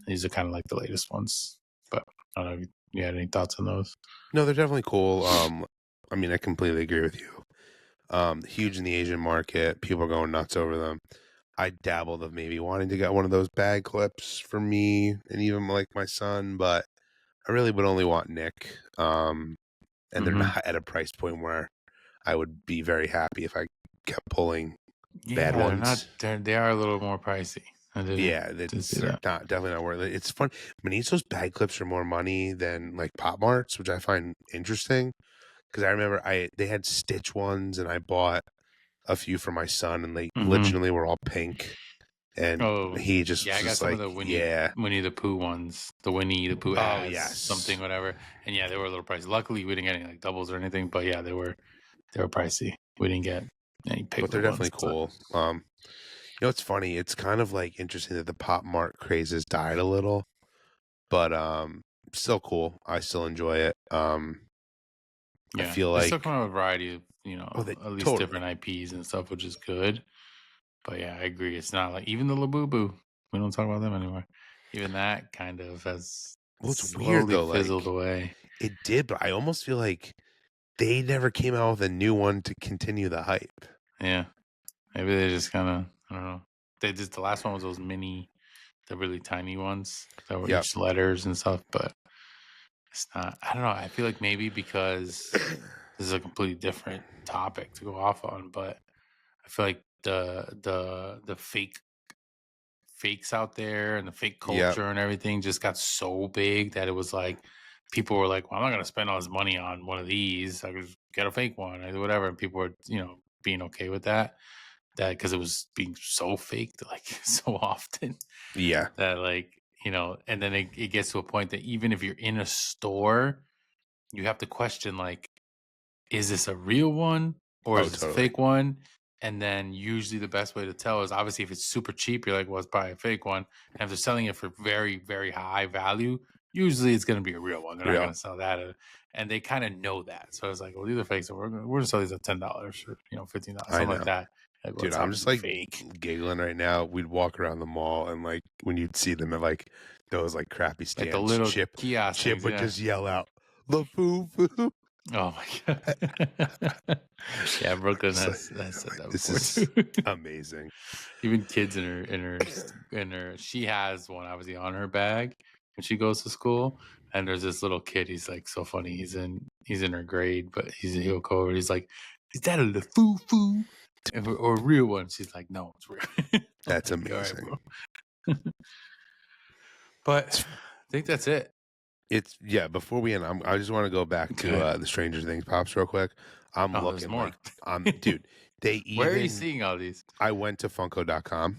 These are kind of like the latest ones. But I don't know if you had any thoughts on those. No, they're definitely cool. I mean, I completely agree with you. Huge in the Asian market. People are going nuts over them. I dabbled of maybe wanting to get one of those bag clips for me and even like my son, but I really would only want Nick. And they're Hmm. not at a price point where I would be very happy if I kept pulling bad Yeah, they're not. ones. They are a little more pricey. I Yeah, did see they're that. not definitely not worth it. It's fun. Miniso's bag clips are more money than like Pop Marts, which I find interesting because I remember they had Stitch ones and I bought a few for my son and they Hmm. legitimately were all pink and Oh, he just yeah, was I got just some of like, the yeah. Winnie the Pooh ones. The Winnie the Pooh Oh as something, yes. whatever. And yeah, they were a little pricey. Luckily, we didn't get any like doubles or anything. But yeah, they were pricey. We didn't get any But they're Piglet ones. definitely But cool. It's funny. It's kind of like interesting that the Pop Mart craze has died a little, but still cool. I still enjoy it. I yeah, feel they still like come out with a variety of oh they at least totally. different IPs and stuff, which is good. But yeah, I agree. It's not like even the Labubu. We don't talk about them anymore. Even that kind of has Well, it's weird slowly though. fizzled Like away. it did, but I almost feel like they never came out with a new one to continue the hype. Yeah, maybe they just kind of I don't know. They just the last one was those the really tiny ones that were Yep. each letters and stuff. But it's not. I don't know. I feel like maybe because this is a completely different topic to go off on, but I feel like the fakes out there and the fake Yep. culture and everything just got so big that it was like people were like, "Well, I'm not gonna spend all this money on one of these. I could just get a fake one or whatever." And people were, being okay with that because it was being so faked like so often Yeah. that and then it gets to a point that even if you're in a store, you have to question like, is this a real one or Oh, is this a totally. fake one? And then usually the best way to tell is obviously if it's super cheap, you're like, well, it's probably a fake one. And if they're selling it for very, very high value, usually it's going to be a real one. They're not Yeah. going to sell that. And they kind of know that. So it's like, well, these are fakes. So we're going to sell these at $10 or, $15, I something like know. that. Like, well, Dude, it's I'm just obviously like fake. giggling right now. We'd walk around the mall and like when you'd see them at like those like crappy Like the stands, little kiosk Chip things. would Yeah. just yell out, "The foo foo." Oh my God. Yeah. Brooklyn Just like, has I'm said like, that this before too. is amazing. Even kids she has one obviously on her bag when she goes to school, and there's this little kid. He's like so funny. He's in her grade, but he'll go over. He's like, "Is that a foo foo or a real one?" She's like, "No, it's real." I'm That's like, "All right, amazing. bro." But It's I think that's it. It's before we end, I just want to go back to Okay. the Stranger Things pops real quick. I'm Oh, there's looking more. like dude, they Where are you even seeing all these? I went to funko.com.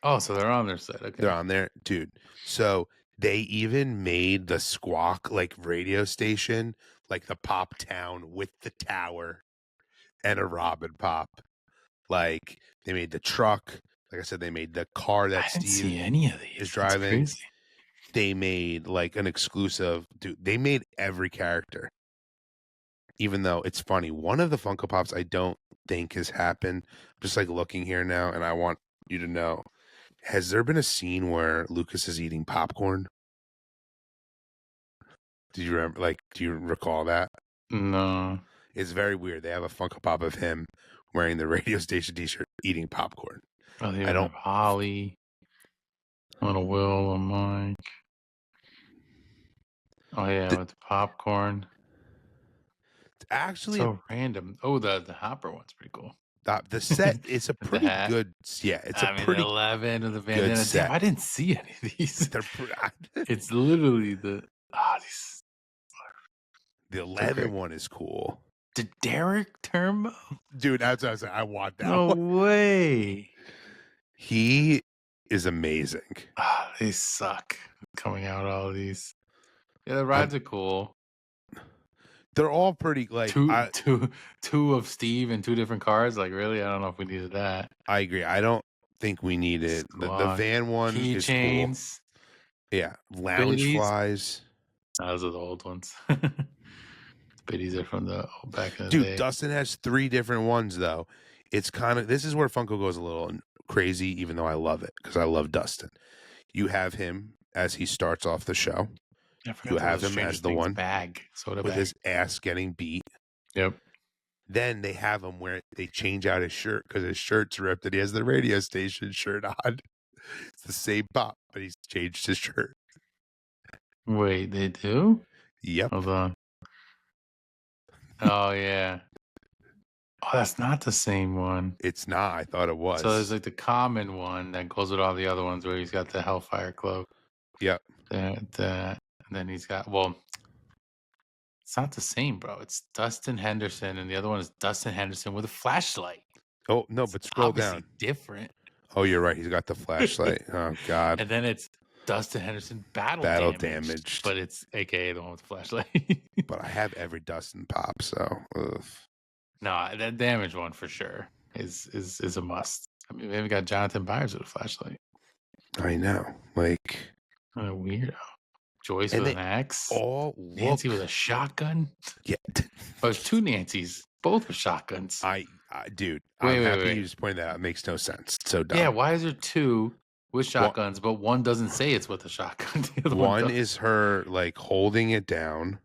Oh, so they're on their site. They're Okay. on there, dude. So they even made the Squawk like radio station, like the Pop Town with the tower and a Robin Pop. Like they made the truck. Like I said, they made the car I that didn't Steve see any of is these. That's driving. crazy. They made like an exclusive, dude. They made every character. Even though it's funny, one of the Funko Pops I don't think has happened. Just like looking here now, and I want you to know: has there been a scene where Lucas is eating popcorn? Did you remember? Like, do you recall that? No. It's very weird. They have a Funko Pop of him wearing the radio station T-shirt, eating popcorn. Oh, they I even don't have Holly, little Will, and Mike. Oh yeah, th- with the popcorn. actually So random. Oh, the Hopper one's pretty cool. the set. It's a With the pretty hat. good. Yeah, it's a I mean, the pretty 11 of the good bandana. Damn, set. I didn't see any of these. They're It's literally these. the So 11 great. one is cool, The Derek Turnbow? dude. That's what I was like. I want that No one. way. He is amazing. They suck. Coming out all of these. Yeah, the I'm rides are cool. They're all pretty like Two of Steve in two different cars. Like, really? I don't know if we needed that. I agree. I don't think we need it. The Squawk. van one is cool. Keychains. Yeah, lounge Biddies. flies. Those are the old ones. Biddies are from the back in the Dude, day. Dustin has 3 different ones though. It's kind of this is where Funko goes a little crazy, even though I love it because I love Dustin. You have him as he starts off the show. I forgot You there was have a him Stranger as the Things one soda with bag. his ass getting beat. Yep. Then they have him where they change out his shirt because his shirt's ripped and he has the radio station shirt on. It's the same pop, but he's changed his shirt. Wait, they do? Yep. Hold on. Oh yeah. Oh, that's not the same one. It's not. I thought it was. So there's like the common one that goes with all the other ones where he's got the Hellfire cloak. Yep. And then he's got it's not the same, bro. It's Dustin Henderson, and the other one is Dustin Henderson with a flashlight. Oh no, It's but scroll obviously down. different. Oh, you're right. He's got the flashlight. Oh God. And then it's Dustin Henderson battle damaged. but it's AKA the one with the flashlight. But I have every Dustin pop, so ugh. No, that damaged one for sure is a must. I mean, we even got Jonathan Byers with a flashlight. I know. Like What a weirdo. Joyce and with they an axe. all Nancy with a shotgun. Yeah. Oh, there's two Nancys, both with shotguns. Dude, Wait, I'm wait, happy wait. you just pointed that out. It makes no sense. It's so dumb. Yeah, why is there two with shotguns, but one doesn't say it's with a shotgun? The other One does. is her like holding it down,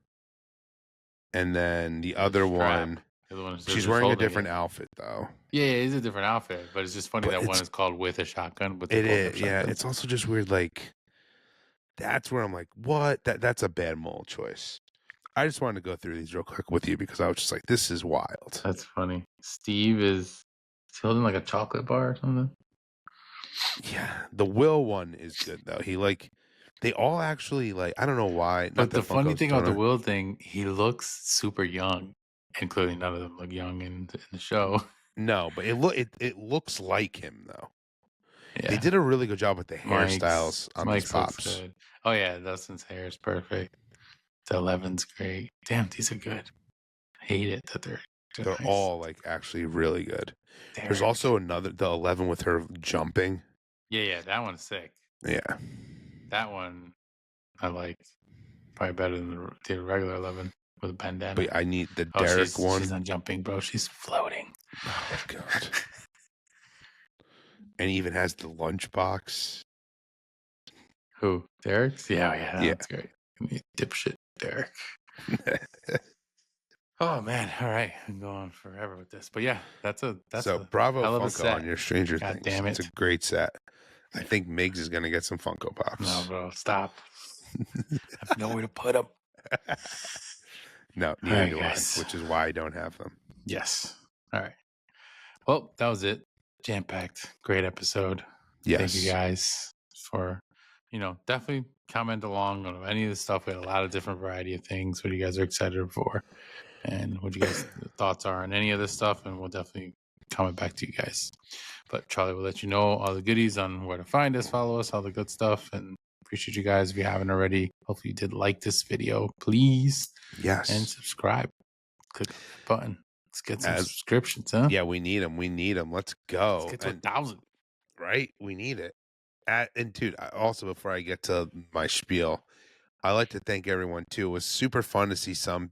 and then the other one, The other one is she's just wearing a holding different it. outfit though. Yeah, it's a different outfit, but it's just funny But that one it's- is called with a shotgun. But It they both have is, yeah. shotguns. It's also just weird. Like that's where I'm like, what? That's a bad mold choice. I just wanted to go through these real quick with you because I was just like, this is wild. That's funny. Steve is holding like a chocolate bar or something. Yeah, the Will one is good though. They all actually like. I don't know why. But the funny Funko's thing about the donor. Will thing, he looks super young, and clearly none of them look young in the show. No, but it looks like him though. Yeah, They did a really good job with the hairstyles on these Mike's looks pops. good. Oh yeah, Dustin's hair is perfect. The 11's great. Damn, these are good. I hate it that they're They're nice. all like actually really good. There's also the 11 with her jumping. Yeah, that one's sick. Yeah, that one I like probably better than the regular 11 with a bandana. but I need the Derek one. She's not jumping, bro. She's floating. Oh God. And he even has the lunchbox. Who? Derek's? Yeah, Yeah. that's great. Dipshit Derek. Oh man, all right. I'm going forever with this. But yeah, that's so bravo hell of a Funko set. on your Stranger God Things. damn it. It's a great set. I think Miggs is gonna get some Funko Pops. No, bro, stop. I have nowhere to put them. No, neither right, do guys. I, which is why I don't have them. Yes. All right. Well, that was it. Jam-packed. Great episode. Yes. Thank you guys for, definitely comment along on any of the stuff. We had a lot of different variety of things. What you guys are excited for, and what you guys' thoughts are on any of this stuff, and we'll definitely comment back to you guys. But Charlie will let you know all the goodies on where to find us, follow us, all the good stuff, and appreciate you guys. If you haven't already, hopefully you did like this video, please, Yes. and subscribe. Click on that button. Let's get some As- subscriptions, huh? Yeah, we need them. We need them. Let's go. Let's get to And 1,000. right, we need it. And dude, also before I get to my spiel, I like to thank everyone too. It was super fun to see some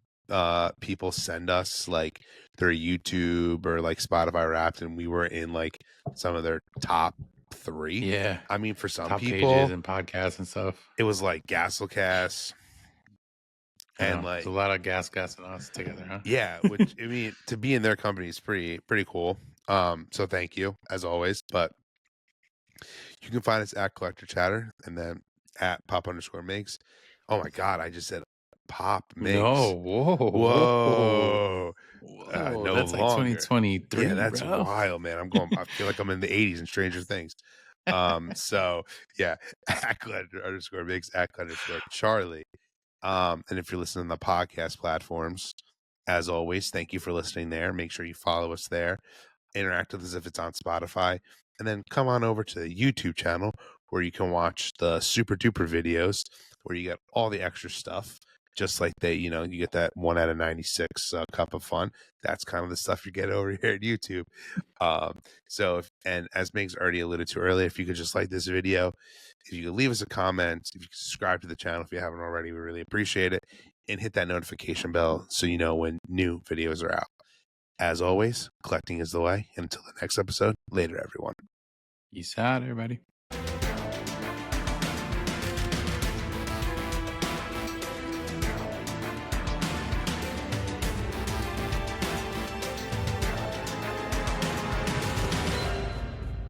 people send us like their YouTube or like Spotify Wrapped, and we were in like some of their top 3. Yeah. I mean, for some Top people, pages and podcasts and stuff. it was like Gasolcast and There's like a lot of gas and us together, huh? yeah, which I mean, to be in their company is pretty cool. So thank you as always. But you can find us at Collector Chatter and then at pop_makes. Oh my god, I just said pop makes. No, Whoa. whoa, No that's like longer. 2023, Yeah, that's bro. wild, man. I feel like I'm in the 80s in Stranger Things. So yeah, at Collector_makes, at Collector_Charlie. And if you're listening to the podcast platforms, as always, thank you for listening there. Make sure you follow us there. Interact with us if it's on Spotify. And then come on over to the YouTube channel where you can watch the super duper videos where you get all the extra stuff. Just like you get that 1 out of 96 cup of fun. That's kind of the stuff you get over here at YouTube. And as Meg's already alluded to earlier, if you could just like this video, if you could leave us a comment, if you could subscribe to the channel if you haven't already, we really appreciate it. And hit that notification bell so you know when new videos are out. As always, collecting is the way. Until the next episode, later, everyone. Peace out, everybody.